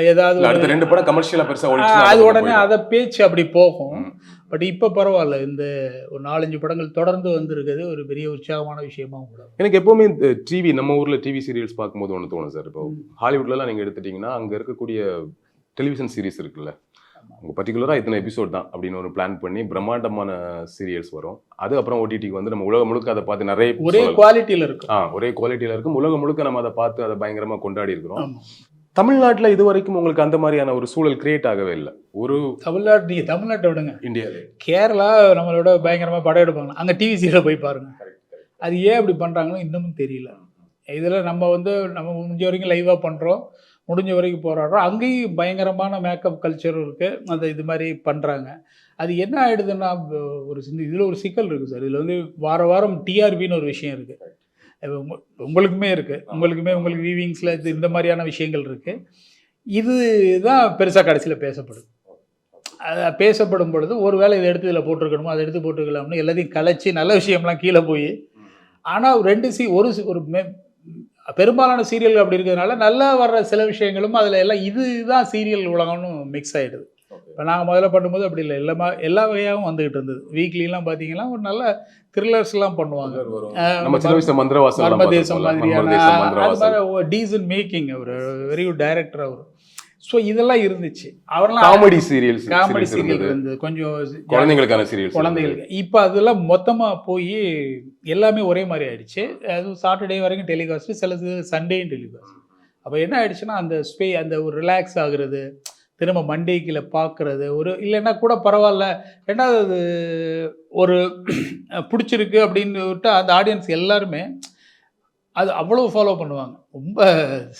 ஏதாவது
அடுத்த 2 படம் கமர்ஷியலா பெருசா
அது உடனே அதை பேச்சு அப்படி போகும். பட் இப்போ பரவாயில்ல, இந்த ஒரு 4-5 படங்கள் தொடர்ந்து வந்திருக்குது, ஒரு பெரிய உற்சாகமான விஷயமாவும் கூட.
எனக்கு எப்பவுமே டிவி, நம்ம ஊர்ல டிவி சீரியல்ஸ் பார்க்கும்போது ஒன்று தோணும் சார். இப்போ ஹாலிவுட்லாம் நீங்க எடுத்துட்டீங்கன்னா அங்க இருக்கக்கூடிய டெலிவிஷன் சீரிஸ் இருக்குல்ல, அவங்க பர்டிகுலராக இத்தனை எபிசோட் தான் அப்படின்னு ஒரு பிளான் பண்ணி பிரம்மாண்டமான சீரியல்ஸ் வரும். அது அப்புறம் ஓடிடிக்கு வந்து நம்ம உலகம் முழுக்க அதை பார்த்து நிறைய
ஒரே குவாலிட்டியில்
இருக்கும். உலகம் முழுக்க நம்ம அதை பார்த்து அதை பயங்கரமா கொண்டாடி இருக்கிறோம். தமிழ்நாட்டில் இது வரைக்கும் உங்களுக்கு அந்த மாதிரியான ஒரு சூழல் கிரியேட் ஆகவே இல்லை. ஒரு
தமிழ்நாட்டை விடுங்க, இந்தியாவில் கேரளா நம்மளோட பயங்கரமாக படம் எடுப்பாங்க, அங்கே டிவி சீரியல் போய் பாருங்க. அது ஏன் அப்படி பண்ணுறாங்கன்னு இன்னமும் தெரியல. இதில் நம்ம வந்து நம்ம முடிஞ்ச வரைக்கும் லைவாக பண்ணுறோம், முடிஞ்ச வரைக்கும் போராடுறோம். அங்கேயும் பயங்கரமான மேக்கப் கல்ச்சரும் இருக்குது. அந்த இது மாதிரி பண்ணுறாங்க. அது என்ன ஆகிடுதுன்னா ஒரு இதில் ஒரு சிக்கல் இருக்குது சார். இதில் வந்து வாரம் டிஆர்பின்னு ஒரு விஷயம் இருக்குது. உங்களுக்குமே இருக்குது. உங்களுக்கு வீவிங்ஸில் இந்த மாதிரியான விஷயங்கள் இருக்குது. இது தான் பெருசாக கடைசியில் பேசப்படுது. அது பேசப்படும் பொழுது ஒரு வேளை இதை எடுத்து இதில் போட்டிருக்கணுமோ அதை எடுத்து போட்டுருக்கலாம்னு எல்லாத்தையும் கலைச்சி நல்ல விஷயம்லாம் கீழே போய், ஆனால் ஒரு பெரும்பாலான சீரியல் அப்படி இருக்கிறதுனால நல்லா வர்ற சில விஷயங்களும் அதில் எல்லாம் இதுதான் சீரியல் உலகம்னு மிக்ஸ் ஆகிடுது. இப்போ நாங்கள் முதல்ல பண்ணும்போது அப்படி இல்லை. எல்லா வகையாகவும் வந்துகிட்டு இருந்தது. வீக்லிலாம் பார்த்தீங்கன்னா ஒரு நல்ல த்ரில்லர்ஸ்லாம் பண்ணுவாங்க. மர்மதேசம் மாதிரியான டீசன்ட் மேக்கிங், அவர் வெரி குட் டைரக்டர் அவர். ஸோ இதெல்லாம் இருந்துச்சு. அவரெல்லாம் காமெடி சீரியல் இருந்தது, கொஞ்சம் குழந்தைகளுக்கு. இப்போ அதெல்லாம் மொத்தமாக போய் எல்லாமே ஒரே மாதிரி ஆயிடுச்சு. அதுவும் சாட்டர்டே வரைக்கும் டெலிகாஸ்ட், சில சண்டேயும் டெலிகாஸ்ட். அப்போ என்ன ஆயிடுச்சுன்னா அந்த ஒரு ரிலாக்ஸ் ஆகுறது, திரும்ப மண்டேக்கில் பார்க்குறது, ஒரு இல்லைன்னா கூட பரவாயில்ல, ரெண்டாவது ஒரு பிடிச்சிருக்கு அப்படின்னு விட்டு அந்த ஆடியன்ஸ் எல்லாருமே அது அவ்வளோ ஃபாலோ பண்ணுவாங்க. ரொம்ப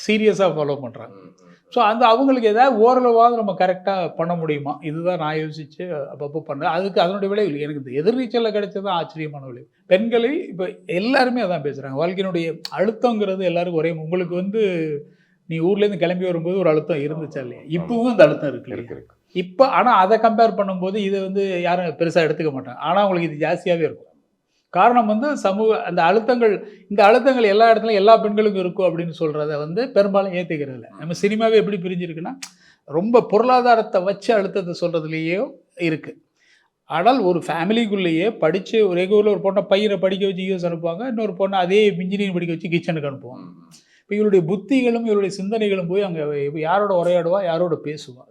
சீரியஸாக ஃபாலோ பண்ணுறாங்க. ஸோ அவங்களுக்கு ஏதாவது ஓரளவாவது நம்ம கரெக்டாக பண்ண முடியுமா, இதுதான் நான் யோசித்து அப்பப்போ பண்ணேன். அதனுடைய விளைவு எனக்கு இந்த எதிர்நீச்சலில் கிடைச்சது தான் ஆச்சரியமான விளைவு. பெண்களை இப்போ எல்லாருமே அதான் பேசுகிறாங்க. வாழ்க்கையினுடைய அழுத்தங்கிறது எல்லாருக்கும் ஒரே. உங்களுக்கு வந்து நீ ஊர்லேருந்து கிளம்பி வரும்போது ஒரு அழுத்தம் இருந்துச்சா இல்லையா? இப்பவும் அந்த அழுத்தம் இருக்கு இப்போ. ஆனால் அதை கம்பேர் பண்ணும்போது இதை வந்து யாரும் பெருசாக எடுத்துக்க மாட்டாங்க. ஆனால் அவங்களுக்கு இது ஜாஸ்தியாகவே இருக்கும். காரணம் வந்து இந்த அழுத்தங்கள் எல்லா இடத்துலையும் எல்லா பெண்களுக்கும் இருக்கும் அப்படின்னு சொல்கிறத வந்து பெரும்பாலும் ஏற்றுக்கிறது இல்லை. நம்ம சினிமாவே எப்படி பிரிஞ்சிருக்குன்னா, ரொம்ப பொருளாதாரத்தை வச்சு அழுத்தத்தை சொல்கிறதுலேயோ இருக்குது. ஆனால் ஒரு ஃபேமிலிக்குள்ளேயே படித்து ஒரே ஊரில் ஒரு பொண்ணை பையனை படிக்க வச்சு யூஎஸ் அனுப்புவாங்க, இன்னொரு பொண்ணை அதே இன்ஜினியரிங் படிக்க வச்சு கிச்சனுக்கு அனுப்புவாங்க. இப்போ இவருடைய புத்திகளும் இவருடைய சிந்தனைகளும் போய் அங்கே யாரோட உரையாடுவா, யாரோட பேசுவா,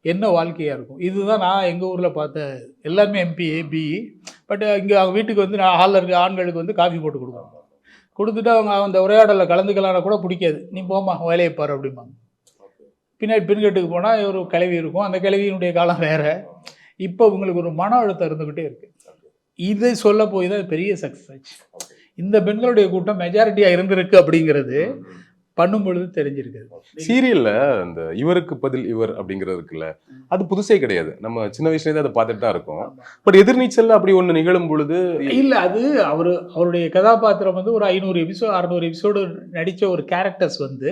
என்ன வாழ்க்கையாக இருக்கும். இதுதான் நான் எங்கள் ஊரில் பார்த்த. எல்லாருமே எம்பிஏ பிஇ. பட் இங்கே அவங்க வீட்டுக்கு வந்து நான் ஹாலில் இருக்க ஆண்களுக்கு வந்து காஃபி போட்டு கொடுப்பாங்க. கொடுத்துட்டு அவங்க அந்த உரையாடலில் கலந்துக்கலான்னா கூட பிடிக்காது. நீ போமா வேலையை பாரு அப்படிம்பாங்க. பின்னாடி பெண்கட்டுக்கு போனால் ஒரு கிளவி இருக்கும். அந்த கிளவியினுடைய காலம் வேறு. இப்போ உங்களுக்கு ஒரு மன அழுத்தம் இருந்துக்கிட்டே இருக்குது. இதை சொல்ல போய் தான் பெரிய சக்ஸஸ் ஆச்சு. இந்த பெண்களுடைய கூட்டம் மெஜாரிட்டியாக இருந்திருக்கு அப்படிங்கிறது பண்ணும் பொழுது தெரிஞ்சிருக்குது.
சீரியல்ல இந்த இவருக்கு பதில் இவர் அப்படிங்கிறது இருக்குல்ல, அது புதுசே கிடையாது. நம்ம சின்ன வயசுலேருந்து அதை பார்த்துட்டு தான் இருக்கோம். பட் எதிர்நீச்சல் அப்படி ஒன்று நிகழும் பொழுது
இல்லை, அது அவருடைய கதாபாத்திரம் வந்து ஒரு 500 எபிசோடு 600 எபிசோடு நடித்த ஒரு கேரக்டர்ஸ் வந்து,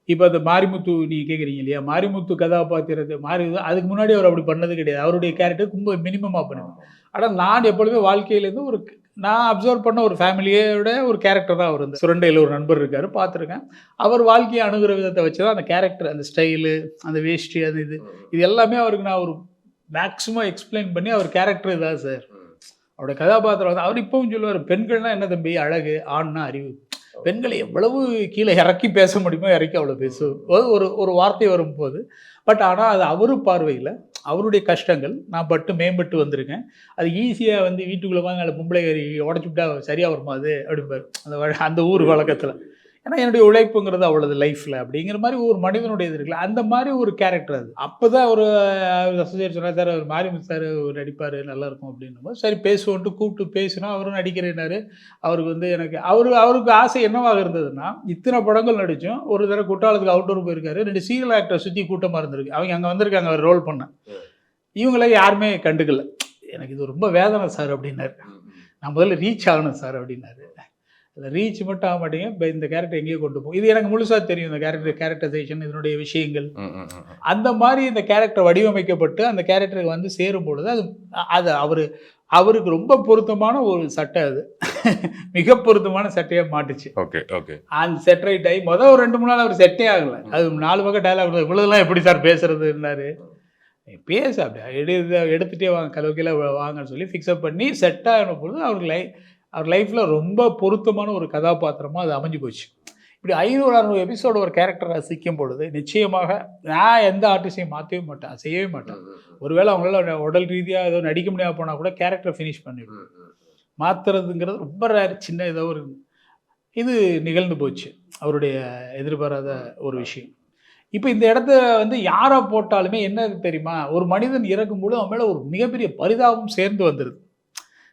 இப்போ அந்த மாரிமுத்து நீங்கள் கேட்குறீங்க இல்லையா, மாரிமுத்து கதாபாத்திரத்தை அதுக்கு முன்னாடி அவர் அப்படி பண்ணது கிடையாது. அவருடைய கேரக்டர் ரொம்ப மினிமமாக பண்ணுவேன். ஆனால் நான் எப்பொழுதுமே வாழ்க்கையிலேருந்து நான் அப்சர்வ் பண்ண ஒரு ஃபேமிலியோட ஒரு கேரக்டர் தான் அவர். வந்து சுரண்டையில் ஒரு நண்பர் இருக்கார், பார்த்துருக்கேன். அவர் வாழ்க்கையை அணுகிற விதத்தை வச்சு தான் அந்த கேரக்டர், அந்த ஸ்டைலு, அந்த வேஷ்டி, அது இது எல்லாமே அவருக்கு நான் ஒரு மேக்ஸிமம் எக்ஸ்பிளைன் பண்ணி அவர் கேரக்டர் இதான் சார், அவருடைய கதாபாத்திரம் வந்து. அவர் இப்பவும் சொல்லுவார், பெண்கள்னால் என்ன தம்பி அழகு, ஆண்னா அறிவு. பெண்களை எவ்வளவு கீழே இறக்கி பேச முடியுமோ இறக்கி அவ்வளோ பேசுவோம் ஒரு வார்த்தை வரும்போது. பட் ஆனால் அது அவரு பார்வையில் அவருடைய கஷ்டங்கள், நான் மேம்பட்டு வந்திருக்கேன், அது ஈஸியாக வந்து வீட்டுக்குள்ளே வாங்க அந்த பொம்பளை கறி உடச்சி விட்டா சரியாக வருமா அது அப்படிம்பார் அந்த ஊர் வழக்கத்தில். ஏன்னா என்னுடைய உழைப்புங்கிறது அவ்வளோது லைஃப்பில் அப்படிங்கிற மாதிரி ஒரு மனிதனுடைய இது இருக்குல்ல, அந்த மாதிரி ஒரு கேரக்டர் அது. அப்போ தான் ஒரு அசோசியேட் சொன்னார், சார் அவர் மாரிமுத்து சார் நடிப்பார் நல்லாயிருக்கும் அப்படின்னும்போது சரி பேசுவோன்ட்டு கூப்பிட்டு பேசினோம். அவரும் நடிக்கிறேன்னாரு. அவருக்கு வந்து அவருக்கு ஆசை என்னவாக இருந்ததுன்னா, இத்தனை படங்கள் நடித்தோம், ஒரு தடவை குற்றாலத்துக்கு அவுட்டோர் போயிருக்காரு, 2 சீரியல் ஆக்டர் சுற்றி கூட்டமாக இருந்திருக்கு, அவங்க அங்கே வந்திருக்காங்க அவர் ரோல் பண்ண, இவங்கள யாருமே கண்டுக்கல. எனக்கு இது ரொம்ப வேதனை சார் அப்படின்னாரு. நான் முதல்ல ரீச் ஆகணும் சார் அப்படின்னாரு. அதில் ரீச் மட்டும் ஆக மாட்டேங்க, இப்போ இந்த கேரக்டர் எங்கேயோ கொண்டு போகும். இது எனக்கு முழுசாக தெரியும், இந்த கேரக்டரைசேஷன், இதனுடைய விஷயங்கள். அந்த மாதிரி இந்த கேரக்டர் வடிவமைக்கப்பட்டு அந்த கேரக்டருக்கு வந்து சேரும் பொழுது அது அவருக்கு ரொம்ப பொருத்தமான ஒரு சட்டை, அது மிக பொருத்தமான சட்டையாக மாட்டுச்சு. அந்த செட் ரைட் ஆகி ஒரு 2-3 நாள் அவர் செட்டே ஆகலை. அது 4 பக்கம் டைலாக், இவ்வளோதெல்லாம் எப்படி சார் பேசுறதுன்னாரு. பேச அப்படியே எடுத்துகிட்டே வாங்க, கலவைக்கில் வாங்கன்னு சொல்லி ஃபிக்ஸப் பண்ணி செட் ஆகின பொழுது அவர் லைஃப்பில் ரொம்ப பொருத்தமான ஒரு கதாபாத்திரமாக அது அமைஞ்சு போச்சு. இப்படி 500-600 எபிசோடு ஒரு கேரக்டர் ரசிக்கும் பொழுது நிச்சயமாக நான் எந்த ஆர்டிஸ்டையும் மாற்றவே மாட்டேன், செய்யவே மாட்டேன். ஒருவேளை அவங்களால உடல் ரீதியாக ஏதோ நடிக்க முடியாமல் போனால் கூட கேரக்டரை ஃபினிஷ் பண்ணிவிடுவேன். மாற்றுறதுங்கிறது ரொம்ப ரேர், சின்ன ஏதோ ஒரு இது நிகழ்ந்து போச்சு, அவருடைய எதிர்பாராத ஒரு விஷயம். இப்போ இந்த இடத்த வந்து யாரை போட்டாலுமே என்ன தெரியுமா, ஒரு மனிதன் இறக்கும்போது அவன் மேலே ஒரு மிகப்பெரிய பரிதாபம் சேர்ந்து வந்துடுது.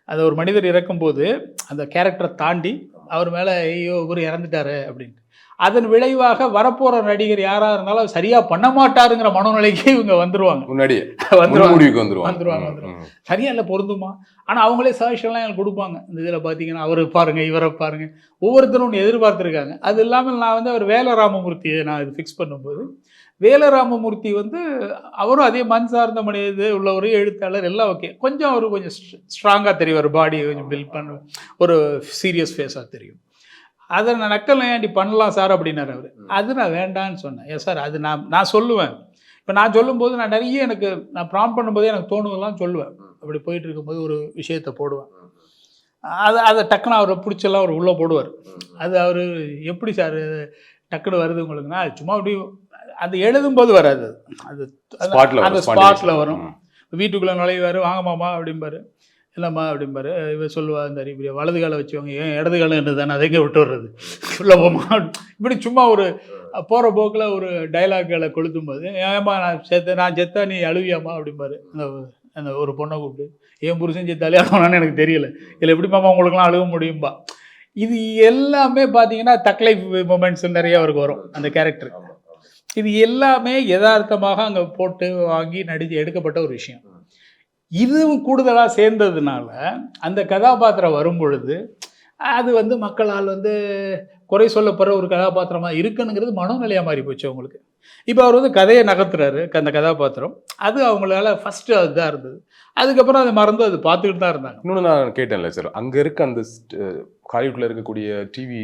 அது ஒரு மனிதர் இறக்கும்போது அந்த கேரக்டரை தாண்டி அவர் மேலே ஐயோ இவர் இறந்துட்டாரு அப்படின்ட்டு. அதன் விளைவாக வரப்போற நடிகர் யாரா இருந்தாலும் சரியா பண்ண மாட்டாருங்கிற மனநிலைக்கு இவங்க வந்துருவாங்க.
முன்னாடியே
வந்துருவாங்க.
வந்துருவாங்க.
சரியா இல்லை பொருந்துமா? ஆனா அவங்களே சஜஷன்லாம் எனக்கு கொடுப்பாங்க. இந்த இதுல பாத்தீங்கன்னா அவரை பாருங்க, இவரை பாருங்க, ஒவ்வொருத்தரும் ஒன்று எதிர்பார்த்துருக்காங்க. அது இல்லாமல் நான் வந்து அவர் வேலராமமூர்த்தியை நான் இது ஃபிக்ஸ் பண்ணும்போது, வேலராமமூர்த்தி வந்து அவரும் அதே மண் சார்ந்த மனித உள்ள ஒரு எழுத்தாளர், எல்லாம் ஓகே. கொஞ்சம் அவர் கொஞ்சம் ஸ்ட்ராங்காக தெரியும், ஒரு பாடியை கொஞ்சம் பில்ட் பண்ண ஒரு சீரியஸ் ஃபேஸாக தெரியும். அதை நான் நக்கல் ஏன்டி பண்ணலாம் சார் அப்படின்னாரு அவர். அது நான் வேண்டான்னு சொன்னேன். ஏன் சார் அது நான் சொல்லுவேன். இப்போ நான் சொல்லும்போது நான் நிறைய நான் ப்ராம்ப்ட் பண்ணும்போதே எனக்கு தோணுதெல்லாம் சொல்லுவேன். அப்படி போயிட்டு இருக்கும்போது ஒரு விஷயத்தை போடுவேன். அதை டக்குன்னு அவரை பிடிச்செல்லாம் அவர் உள்ளே போடுவார். அது அவர் எப்படி சார் டக்குன்னு வருது உங்களுக்குன்னா, அது சும்மா அப்படி அது எழுதும்போது வராது, அது அந்த ஸ்பாட்டில் வரும். வீட்டுக்குள்ளே நுழைவார், வாங்க மாமா அப்படிம்பாரு, இல்லைம்மா அப்படிம்பாரு. இவர் சொல்லுவா, இந்த இப்படி வலது காலை வச்சுவாங்க, ஏன் இடது காலம் என்று தானே அதை எங்கே விட்டு வர்றது, உள்ள போமா. இப்படி சும்மா ஒரு போகிற போக்கில் ஒரு டைலாக்களை கொளுத்தும் போது, ஏம்மா நான் செத்தா நீ அழுவியாம்மா அப்படிம்பாரு. அந்த ஒரு பொண்ணை கூப்பிட்டு, ஏன் புருஷன் செத்தாலே அழுவானு எனக்கு தெரியல, இல்லை எப்படி மாமா உங்களுக்குலாம் அழுக முடியும்பா. இது எல்லாமே பார்த்தீங்கன்னா தக் லைஃப் மூமெண்ட்ஸ் நிறைய அவருக்கு வரும் அந்த கேரக்டர். இது எல்லாமே யதார்த்தமாக அங்கே போட்டு வாங்கி நடித்து எடுக்கப்பட்ட ஒரு விஷயம். இதுவும் கூடுதலாக சேர்ந்ததுனால அந்த கதாபாத்திரம் வரும் பொழுது அது வந்து மக்களால் வந்து குறை சொல்லப்படுற ஒரு கதாபாத்திரமாக இருக்குனுங்கிறது மனநிலையாக மாறி போச்சு அவங்களுக்கு. இப்போ அவர் வந்து கதையை நகர்த்துறாரு அந்த கதாபாத்திரம், அது அவங்களால ஃபஸ்ட்டு அதுதான் இருந்தது. அதுக்கப்புறம் அதை மறந்து அது பார்த்துக்கிட்டு தான் இருந்தாங்க.
இன்னொன்று நான் கேட்டேன்ல சார், அங்கே இருக்க அந்த ஹாலிவுட்டில் இருக்கக்கூடிய டிவி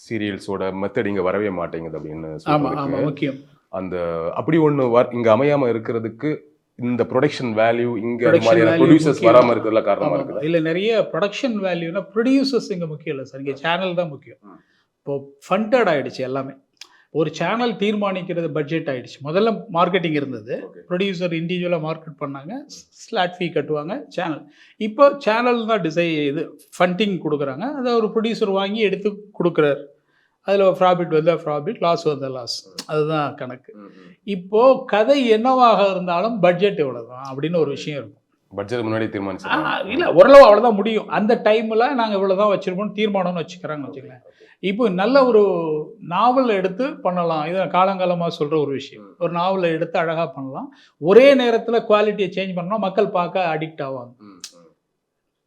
சீரியல்ஸோட மெத்தட் இங்கே வரவே மாட்டேங்குது அப்படின்னு சொல்லுவாங்க.
முக்கியம்
அந்த அப்படி ஒன்று இங்கே அமையாமல் இருக்கிறதுக்கு இந்த ப்ரொடக்ஷன் வேல்யூ இங்கே மாதிரியான ப்ரொடியூசர்ஸ் வராமல் இருக்கிறதுல காரணமாக இருக்குது.
இல்லை நிறைய ப்ரொடக்ஷன் வேல்யூனா ப்ரொடியூசர்ஸ் இங்கே முக்கியம் இல்லை சார், இங்கே சேனல் தான் முக்கியம். இப்போது ஃபண்டட் ஆகிடுச்சு எல்லாமே. ஒரு சேனல் தீர்மானிக்கிறது பட்ஜெட் ஆகிடுச்சு. முதல்ல மார்க்கெட்டிங் இருந்தது, ப்ரொடியூசர் இண்டிவிஜுவலாக மார்க்கெட் பண்ணாங்க, ஸ்லாட் ஃபீ கட்டுவாங்க சேனல். இப்போ சேனல் தான் இது ஃபண்டிங் கொடுக்குறாங்க, அதை ஒரு ப்ரொடியூசர் வாங்கி எடுத்து கொடுக்குறாரு. அதில் ப்ராஃபிட் வந்தால் ப்ராஃபிட், லாஸ் வந்தால் லாஸ், அதுதான் கணக்கு. இப்போது கதை என்னவாக இருந்தாலும் பட்ஜெட் எவ்வளோ தான் அப்படின்னு ஒரு விஷயம் இருக்கும்.
பட்ஜெட் முன்னாடி தீர்மானிச்சு
இல்லை ஓரளவு அவ்வளோதான் முடியும், அந்த டைமில் நாங்கள் இவ்வளோ தான் வச்சுருக்கோம் தீர்மானம்னு வச்சுக்கிறாங்கன்னு வச்சுக்கலாம். இப்போ நல்ல ஒரு நாவல் எடுத்து பண்ணலாம், இதை காலங்காலமாக சொல்கிற ஒரு விஷயம். ஒரு நாவலை எடுத்து அழகாக பண்ணலாம், ஒரே நேரத்தில் குவாலிட்டியை சேஞ்ச் பண்ணால் மக்கள் பார்க்க அடிக்ட் ஆவாங்க.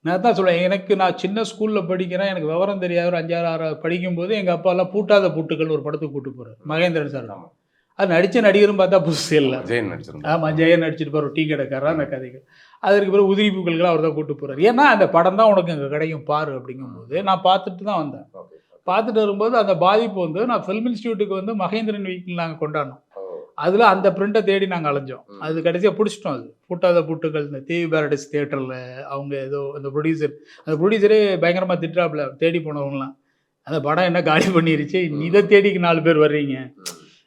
நான் தான் சொல்லுவேன், நான் சின்ன ஸ்கூலில் படிக்கிறேன், எனக்கு விவரம் தெரியாத ஒரு 5, 6 படிக்கும்போது எங்கள் அப்பாலாம் பூட்டாத பூட்டுகள் ஒரு படத்துக்கு கூட்டு போகிறார், மகேந்திரன் சார் தான். அது நடித்த நடிகரும் பார்த்தா புதுசு இல்லை,
ஜெயன் நடிச்சிருந்தேன்.
ஆமாம், ஜெயன் நடிச்சிட்டு போகிற டீ கடைக்காரர் அந்த கதைகள். அதற்கு பிறகு உதிரி பூக்கள்களாக அவர் தான் கூட்டு போகிறார். ஏன்னா அந்த படம் தான் உனக்கு எங்கள் கிடைக்கும் பாரு அப்படிங்கும்போது நான் பார்த்துட்டு தான் வந்தேன். பார்த்துட்டு வரும்போது அந்த பாதிப்பு வந்து நான் ஃபிலிம் இன்ஸ்டியூட்டுக்கு வந்து மகேந்திரன் வீக்கில் நாங்கள் கொண்டாடணும். அதில் அந்த பிரிண்ட்டை தேடி நாங்கள் அலைஞ்சோம். அது கடைசியாக பிடிச்சிட்டோம். அது பூட்டாத பூட்டுகள் இந்த டிவி பேரடைஸ் தியேட்டரில் அவங்க ஏதோ அந்த ப்ரொடியூசரே பயங்கரமாக திட்டுறாப்புல, தேடி போனவங்களாம் அந்த படம் என்ன காலி பண்ணிருச்சு, இதை தேடிக்கு 4 பேர் வர்றீங்க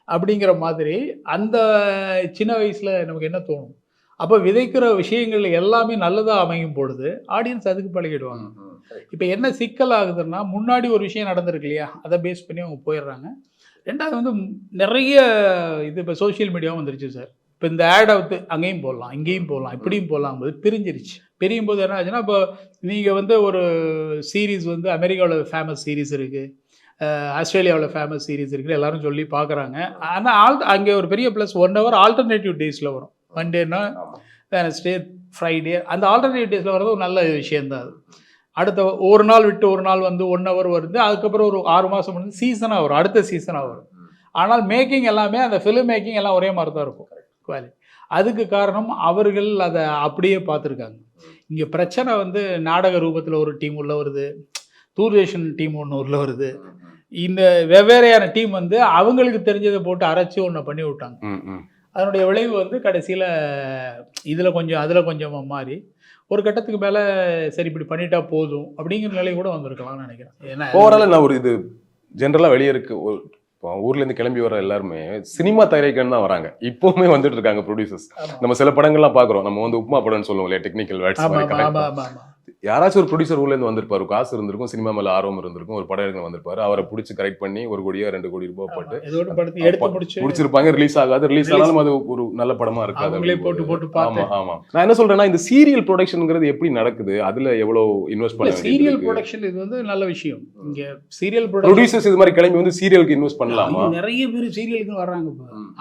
அப்படிங்கிற மாதிரி. அந்த சின்ன வயசில் நமக்கு என்ன தோணும், அப்போ விதைக்கிற விஷயங்கள் எல்லாமே நல்லதாக அமையும் பொழுது ஆடியன்ஸ் அதுக்கு பழகிடுவாங்க. இப்போ என்ன சிக்கல் ஆகுதுன்னா, முன்னாடி ஒரு விஷயம் நடந்திருக்கு இல்லையா, அதை பேஸ் பண்ணி அவங்க போயிடுறாங்க. ரெண்டாவது வந்து நிறைய இது இப்போ சோஷியல் மீடியாவும் வந்துருச்சு சார். இப்போ இந்த ஆடை வந்து அங்கேயும் போடலாம், இங்கேயும் போடலாம், இப்படியும் போடலாம் போது பிரிஞ்சிருச்சு. பிரியும் போது என்ன ஆச்சுன்னா, இப்போ நீங்கள் வந்து ஒரு சீரீஸ் வந்து அமெரிக்காவில் ஃபேமஸ் சீரீஸ் இருக்குது, ஆஸ்திரேலியாவில் ஃபேமஸ் சீரீஸ் இருக்குது, எல்லாரும் சொல்லி பார்க்குறாங்க. ஆனால் அங்கே ஒரு பெரிய ப்ளஸ் 1 hour ஆல்டர்னேட்டிவ் டேஸில் வரும். மண்டேனா வெனஸ்டே, ஃப்ரைடே, அந்த ஆல்டர்னேட்டிவ் டேஸில் வர்றது ஒரு நல்ல விஷயந்தான். அது அடுத்த ஒரு நாள் விட்டு ஒரு நாள் வந்து 1 hour வருது. அதுக்கப்புறம் ஒரு 6 மாதம் வந்து சீசனாக வரும், அடுத்த சீசனாக வரும். ஆனால் மேக்கிங் எல்லாமே அந்த ஃபிலிம் மேக்கிங் எல்லாம் ஒரே மாதிரி தான் இருக்கும் குவாலிட்டி. அதுக்கு காரணம் அவர்கள் அதை அப்படியே பார்த்துருக்காங்க. இங்கே பிரச்சனை வந்து நாடக ரூபத்தில் ஒரு டீம் உள்ள வருது, தூர்தர்ஷன் டீம் ஒன்று உள்ள வருது. இந்த வெவ்வேறையான டீம் வந்து அவங்களுக்கு தெரிஞ்சதை போட்டு அரைச்சி ஒன்று பண்ணி விட்டாங்க. அதனுடைய விளைவு வந்து கடைசியில் இதில் கொஞ்சம் அதில் கொஞ்சம் மாறி ஒரு கட்டத்துக்கு மேலே சரி இப்படி பண்ணிட்டா போதும் அப்படிங்கிற நிலை கூட வந்திருக்கலாம்னு நினைக்கிறேன். ஏன்னா
ஓவரால் நான் ஒரு இது ஜென்ரலாக வெளியே இருக்கு, ஊர்லேருந்து கிளம்பி வர எல்லாருமே சினிமா தயாரிக்கன்னு தான் வராங்க. இப்போவுமே வந்துட்டு இருக்காங்க ப்ரொடியூசர்ஸ். நம்ம சில படங்கள்லாம் பார்க்குறோம், நம்ம வந்து உப்மா படம்னு சொல்லுவோம் இல்லையா, டெக்னிக்கல் வேர்ட்ஸ். யாராச்சும் ஒரு ப்ரொடியூசர் ஊர்ல இருந்து வந்திருப்பாரு, காசு இருந்திருக்கும், சினிமா மேல ஆர்வம் இருந்திருக்கும், ஒரு படம் எடுக்க வந்திருப்பாரு, அவரை பிடிச்சி கரெக்ட் பண்ணி 1 கோடியோ 2 கோடி ரூபாய் போட்டு
ஏதோ படத்தை எடுத்து
முடிச்சிருப்பாங்க. ரிலீஸ் ஆகாது, ரிலீஸ் ஆனாலும் அது ஒரு நல்ல படமா இருக்காது.
அவங்களே போட்டு
ஆமா ஆமா. நான் என்ன சொல்றேன்னா, இந்த சீரியல் ப்ரொடக்ஷன்ங்கிறது எப்படி நடக்குது, அதுல எவ்வளவு இன்வெஸ்ட் பண்ண
சீரியல் ப்ரொடக்ஷன் இது வந்து நல்ல விஷயம். இங்க சீரியல்
ப்ரொடியூசர்ஸ் இது மாதிரி கிளம்பி வந்து சீரியலுக்கு இன்வெஸ்ட் பண்ணலாமா?
நிறைய பேர் சீரியலுக்கு வர்றாங்க.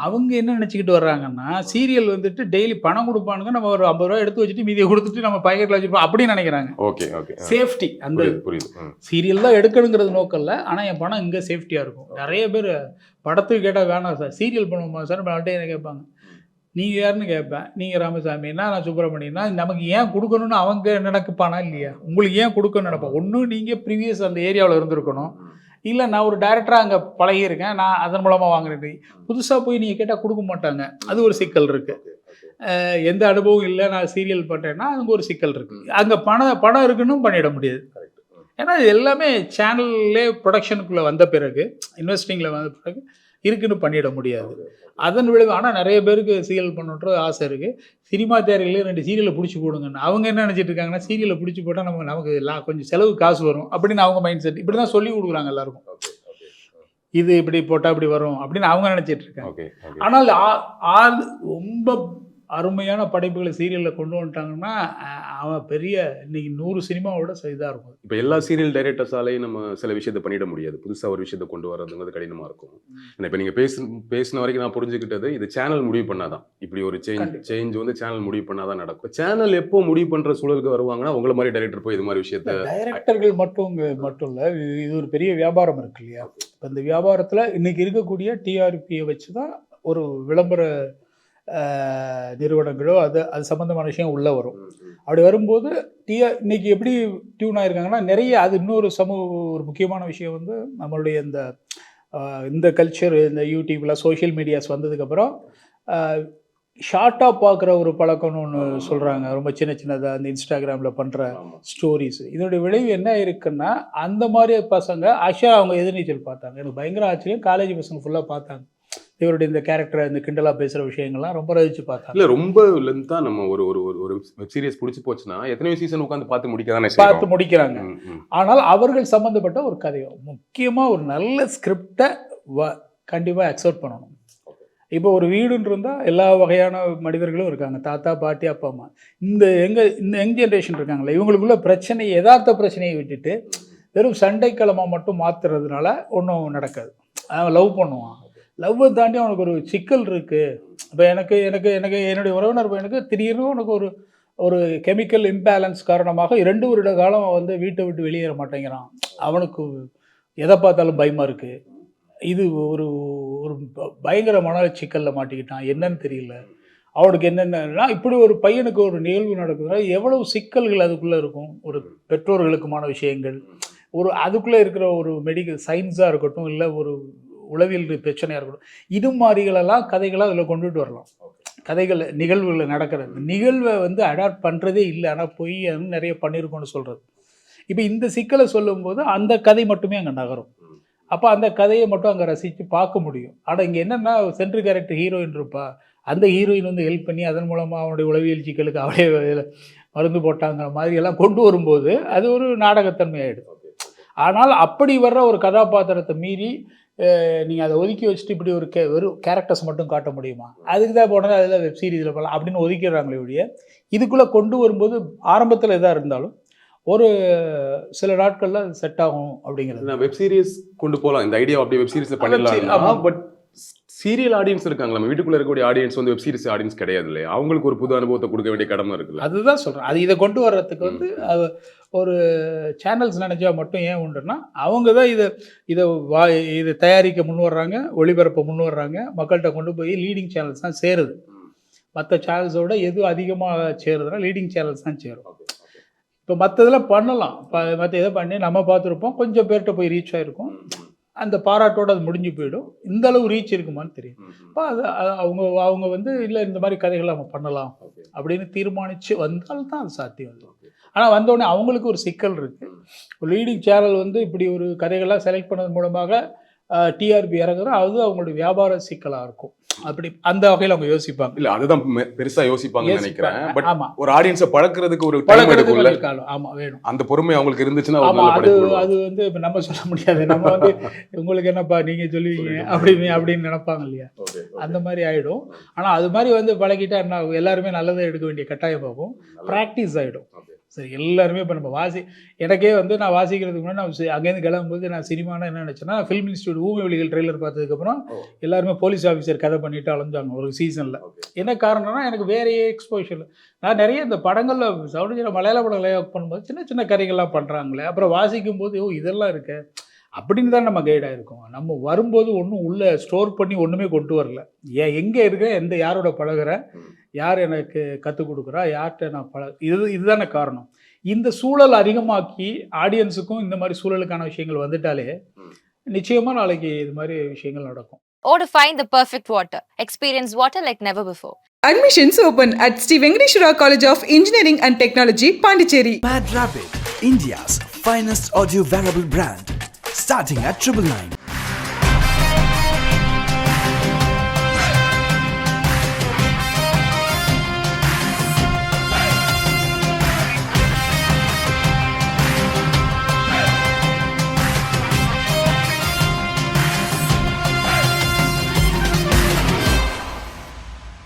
அவங்க என்ன நினைச்சுக்கிட்டு வர்றாங்கன்னா, சீரியல் வந்துட்டு டெய்லி பணம் கொடுப்பானுங்க, நம்ம ஒரு 50 ரூபாய் எடுத்து வச்சுட்டு மீதியை கொடுத்துட்டு நம்ம பாக்கெட்ல வச்சிருப்போம் அப்படின்னு நினைக்கிறாங்க.
Okay okay.
சேஃப்டி அந்த
புரியுது.
சீரியல் தான் எடுக்கணுங்கிறது நோக்கம் இல்லை, ஆனால் என் பணம் இங்கே சேஃப்டியாக இருக்கும். நிறைய பேர் படத்துக்கு கேட்டால் வேணாம் சார், சீரியல் பண்ணுவோமா சார் அவள்கிட்ட என்ன கேட்பாங்க. நீங்கள் யாருன்னு கேட்பேன். நீங்கள் ராமசாமின்னா நான் சுப்பிரமணியன்னா நமக்கு ஏன் கொடுக்கணும்னு அவங்க நினைப்பானா இல்லையா? உங்களுக்கு ஏன் கொடுக்கணும்னு நினைப்பேன். ஒன்றும் நீங்கள் ப்ரீவியஸ் அந்த ஏரியாவில் இருந்திருக்கணும், இல்லை நான் ஒரு டைரக்டராக அங்கே பழகியிருக்கேன், நான் அதன் மூலமாக வாங்குறேன். புதுசாக போய் நீங்கள் கேட்டால் கொடுக்க மாட்டாங்க. அது ஒரு சிக்கல் இருக்குது. எந்த அனுபவம் இல்லை, நான் சீரியல் பண்ணுறேன்னா அங்கே ஒரு சிக்கல் இருக்குது. அங்கே பணம் இருக்குன்னு பண்ணிட முடியாது. ஏன்னா இது எல்லாமே சேனல்லே ப்ரொடக்ஷனுக்குள்ளே வந்த பிறகு, இன்வெஸ்டிங்கில் வந்த பிறகு இருக்குன்னு பண்ணிட முடியாது. அதன் விளைவு. ஆனால் நிறைய பேருக்கு சீரியல் பண்ணுற ஆசை இருக்குது. சினிமா தேரையிலே 2 சீரியலை பிடிச்சி போடுங்கன்னு. அவங்க என்ன நினச்சிட்டு இருக்காங்கன்னா, சீரியலை பிடிச்சி போட்டால் நமக்கு கொஞ்சம் செலவு காசு வரும் அப்படின்னு அவங்க மைண்ட் செட். இப்படி தான் சொல்லி கொடுக்குறாங்க எல்லாருக்கும். இது இப்படி போட்டால் இப்படி வரும் அப்படின்னு அவங்க நினச்சிட்டு இருக்காங்க. ஆனால் ரொம்ப அருமையான படைப்புகளை சீரியலில் கொண்டு வந்துட்டாங்கன்னா அவன் பெரிய இன்னைக்கு 100 சினிமாவோட இதாக இருக்கும்.
இப்போ எல்லா சீரியல் டைரக்டர்ஸாலையும் நம்ம சில விஷயத்தை பண்ணிட முடியாது. புதுசாக ஒரு விஷயத்தை கொண்டு வரதுங்கிறது கடினமாக இருக்கும். இப்போ நீங்கள் பேசின வரைக்கும் நான் புரிஞ்சுக்கிட்டது, இது சேனல் முடிவு பண்ணாதான் இப்படி ஒரு சேஞ்ச் வந்து சேனல் முடிவு பண்ணாதான் நடக்கும். சேனல் எப்போ முடிவு பண்ணுற சூழலுக்கு வருவாங்கன்னா, உங்களை மாதிரி டைரக்டர் போய் இது மாதிரி விஷயத்த
டைரக்டர்கள் மட்டும் இல்லை, இது ஒரு பெரிய வியாபாரம் இருக்கு இல்லையா? இப்போ இந்த வியாபாரத்தில் இன்னைக்கு இருக்கக்கூடிய டிஆர்பியை வச்சு தான் ஒரு விளம்பர நிறுவனங்களோ அது சம்மந்தமான விஷயம் உள்ளே வரும். அப்படி வரும்போது இன்னைக்கு எப்படி டியூன் ஆகிருக்காங்கன்னா, நிறைய அது இன்னொரு ஒரு முக்கியமான விஷயம் வந்து நம்மளுடைய இந்த கல்ச்சர், இந்த யூடியூப்ல சோஷியல் மீடியாஸ் வந்ததுக்கப்புறம் ஷார்ட்டாக பார்க்குற ஒரு பழக்கம்னு ஒன்று சொல்கிறாங்க. ரொம்ப சின்னதாக அந்த இன்ஸ்டாகிராமில் பண்ணுற ஸ்டோரிஸ். இதனுடைய விளைவு என்ன இருக்குன்னா, அந்த மாதிரி பசங்க ஆக்சுவலாக அவங்க எதிர்நீச்சல் பார்த்தாங்க. எனக்கு பயங்கர ஆச்சரியம். காலேஜ் பசங்க ஃபுல்லாக பார்த்தாங்க. இவருடைய இந்த கேரக்டரை, இந்த கிண்டலாக பேசுகிற விஷயங்கள்லாம் ரொம்ப ரசிச்சு பார்த்தாங்க.
இல்லை, ரொம்ப லென்த்தாக நம்ம ஒரு வெப் சீரிஸ் பிடிச்சி போச்சுன்னா எத்தனையோ சீசன் உட்காந்து பார்த்து
முடிக்கிறாங்க. ஆனால் அவர்கள் சம்மந்தப்பட்ட ஒரு கதையோ, முக்கியமாக ஒரு நல்ல ஸ்கிரிப்டை கண்டிப்பாக அக்செப்ட் பண்ணணும். இப்போ ஒரு வீடுன்னு இருந்தால் எல்லா வகையான மனிதர்களும் இருக்காங்க. தாத்தா, பாட்டி, அப்பா, அம்மா. இந்த யங் ஜென்ரேஷன் இருக்காங்களே, இவங்களுக்குள்ள பிரச்சனை, யதார்த்த பிரச்சனையை விட்டுட்டு வெறும் சண்டைக்கிழமை மட்டும் மாற்றுறதுனால ஒன்றும் நடக்காது. அவன் லவ் பண்ணுவான். லவ்வை தாண்டி அவனுக்கு ஒரு சிக்கல் இருக்குது. இப்போ எனக்கு என்னுடைய உறவினர் பையனுக்கு திடீர்னு உனக்கு ஒரு கெமிக்கல் இம்பேலன்ஸ் காரணமாக 2 வருட காலம் வந்து வீட்டை விட்டு வெளியேற மாட்டேங்கிறான். அவனுக்கு எதை பார்த்தாலும் பயமாக இருக்குது. இது ஒரு பயங்கர மன சிக்கலில் மாட்டிக்கிட்டான். என்னன்னு தெரியல. அவனுக்கு என்னென்னா, இப்படி ஒரு பையனுக்கு ஒரு நிகழ்வு நடக்குதுன்னா எவ்வளவு சிக்கல்கள் அதுக்குள்ளே இருக்கும். ஒரு பெற்றோர்களுக்குமான விஷயங்கள், அதுக்குள்ளே இருக்கிற ஒரு மெடிக்கல் சயின்ஸாக இருக்கட்டும், இல்லை ஒரு உளவியல் பிரச்சனையாக இருக்கட்டும், இது மாதிரிகளெல்லாம் கதைகளாக அதில் கொண்டுட்டு வரலாம். கதைகள், நிகழ்வுகளை நடக்கிறது, நிகழ்வை வந்து அடாப்ட் பண்ணுறதே இல்லை, ஆனால் போய் நிறைய பண்ணியிருக்கோன்னு சொல்கிறது. இப்போ இந்த சிக்கலை சொல்லும்போது அந்த கதை மட்டுமே அங்கே நகரும். அப்போ அந்த கதையை மட்டும் அங்கே ரசித்து பார்க்க முடியும். ஆனால் இங்கே என்னென்னா, சென்ட்ரல் கேரக்டர் ஹீரோயின் இருப்பா, அந்த ஹீரோயின் வந்து ஹெல்ப் பண்ணி அதன் மூலமாக அவனுடைய உளவியல் சிக்கலுக்கு அவளே மருந்து போட்டாங்கிற மாதிரியெல்லாம் கொண்டு வரும்போது அது ஒரு நாடகத்தன்மை ஆகிடும். ஆனால் அப்படி வர்ற ஒரு கதாபாத்திரத்தை மீறி நீங்கள் அதை ஒதுக்கி வச்சுட்டு இப்படி வெறும் கேரக்டர்ஸ் மட்டும் காட்ட முடியுமா? அதுக்கு தான் போனது அதில் வெப் சீரிஸில் போகலாம் அப்படின்னு ஒதுக்கிடுறாங்களே ஒழிய, இதுக்குள்ளே கொண்டு வரும்போது ஆரம்பத்தில் எதாக இருந்தாலும் ஒரு சில நாட்களில் அது செட் ஆகும் அப்படிங்கிறது.
நான் வெப் சீரிஸ் கொண்டு போகலாம், இந்த ஐடியா அப்படியே வெப் சீரிஸில் பண்ணிடலாம். பட் சீரியல் ஆடியன்ஸ் இருக்காங்களா, நம்ம வீட்டுக்குள்ளே இருக்கக்கூடிய ஆடியன்ஸ் வந்து வெப் சீரிஸ் ஆடியன்ஸ் கிடையாது இல்லையா? அவங்களுக்கு ஒரு புது அனுபவத்தை கொடுக்க வேண்டிய கடமை இருக்குல்ல.
அதுதான் சொல்கிறேன். அது இதை கொண்டு வர்றதுக்கு வந்து ஒரு சேனல்ஸ் நினைச்சா மட்டும் ஏன் உண்டுன்னா, அவங்க தான் இதை தயாரிக்க முன் வர்றாங்க, ஒளிபரப்ப முன் வர்றாங்க, மக்கள்கிட்ட கொண்டு போய் லீடிங் சேனல்ஸ் தான் சேருது. மற்ற சேனல்ஸோட எது அதிகமாக சேருதுன்னா லீடிங் சேனல்ஸ் தான் சேரும். இப்போ மற்றதெல்லாம் பண்ணலாம், மற்ற இதை பண்ணி நம்ம பார்த்துருப்போம், கொஞ்சம் பேர்கிட்ட போய் ரீச் ஆகிருக்கும், அந்த பாராட்டோடு அது முடிஞ்சு போயிடும். இந்த அளவு ரீச் இருக்குமான்னு தெரியும். இப்போ அது அவங்க வந்து இல்லை இந்த மாதிரி கதைகளை நம்ம பண்ணலாம் அப்படின்னு தீர்மானித்து வந்தால்தான் அது சாத்தியம். ஆனால் வந்தோடனே அவங்களுக்கு ஒரு சிக்கல் இருக்குது. ஒரு லீடிங் சேனல் வந்து இப்படி ஒரு கதைகள்லாம் செலக்ட் பண்ணது மூலமாக டிஆர்பி இறங்குறோம், அது அவங்களுடைய வியாபார சிக்கலாக இருக்கும். அப்படி அந்த வகையில் அவங்க யோசிப்பாங்க.
இல்ல அதுதான் பெருசா யோசிப்பாங்கன்னு நினைக்கிறேன். பட்
ஆமா,
ஒரு ஆடியன்ஸை பழக்கிறதுக்கு ஒரு டைம்
பழக்கிறதுக்கு
எடுக்கும்ல.
ஒரு காலம் ஆமா வேணும்.
அந்த பொறுமை அவங்களுக்கு இருந்துச்சுன்னா ஒரு
ஆமா,
நல்ல
அது
படைப்பு உருவாகும்.
அது வந்து இப்ப நம்ம சொல்ல முடியாது. நம்ம வந்து உங்களுக்கு என்னப்பா நீங்க சொல்லுவீங்க அப்படின்னு நினைப்பாங்க இல்லையா,
Okay, okay.
அந்த மாதிரி ஆயிடும். ஆனா அது மாதிரி வந்து பழகிட்டா என்ன ஆகும், எல்லாருமே நல்லதை எடுக்க வேண்டிய கட்டாயம் ஆகும், ப்ராக்டிஸ் ஆயிடும்.
Okay.
சரி, எல்லாருமே இப்போ நம்ம எனக்கே வந்து நான் வாசிக்கிறதுக்கு முன்னாடி நான் அங்கேருந்து கிளம்பும்போது நான் சினிமானா என்ன நினச்சேன்னா, ஃபிலிம் இன்ஸ்டியூட் ஊமை ஒளிகள் ட்ரெய்லர் பார்த்ததுக்கப்புறம் எல்லாருமே போலீஸ் ஆஃபீஸர் கதை பண்ணிட்டு அலைஞ்சாங்க ஒரு சீசனில். என்ன காரணம்னா எனக்கு வேற எக்ஸ்போஷர். நான் நிறைய இந்த படங்களில் சவுண்ட் மலையாள படங்களை ஒர்க் பண்ணும்போது சின்ன சின்ன கதைகள்லாம் பண்ணுறாங்களே, அப்புறம் வாசிக்கும் போது இதெல்லாம் இருக்கு அப்படின்னு தான் நம்ம கைடாக இருக்கோம். நம்ம வரும்போது ஒன்றும் உள்ளே ஸ்டோர் பண்ணி ஒன்றுமே கொண்டு வரல. எங்கே இருக்கேன், யாரோட பழகிறேன், யார் எனக்கு கற்றுக் கொடுக்குறா, யார்கிட்ட நான் இதுதானே காரணம். இந்த சூழல் அதிகமாக்கி ஆடியன்ஸுக்கும் இந்த மாதிரி சூழலுக்கான விஷயங்கள் வந்துட்டாலே நிச்சயமாக நாளைக்கு இது மாதிரி விஷயங்கள் நடக்கும்.
Or to find the perfect water. Experience water like never before.
Admissions open at Sri Venkateshwara College of Engineering and Technology, Pondicherry.
Mad Rapid, India's finest audio wearable brand. Starting at 999.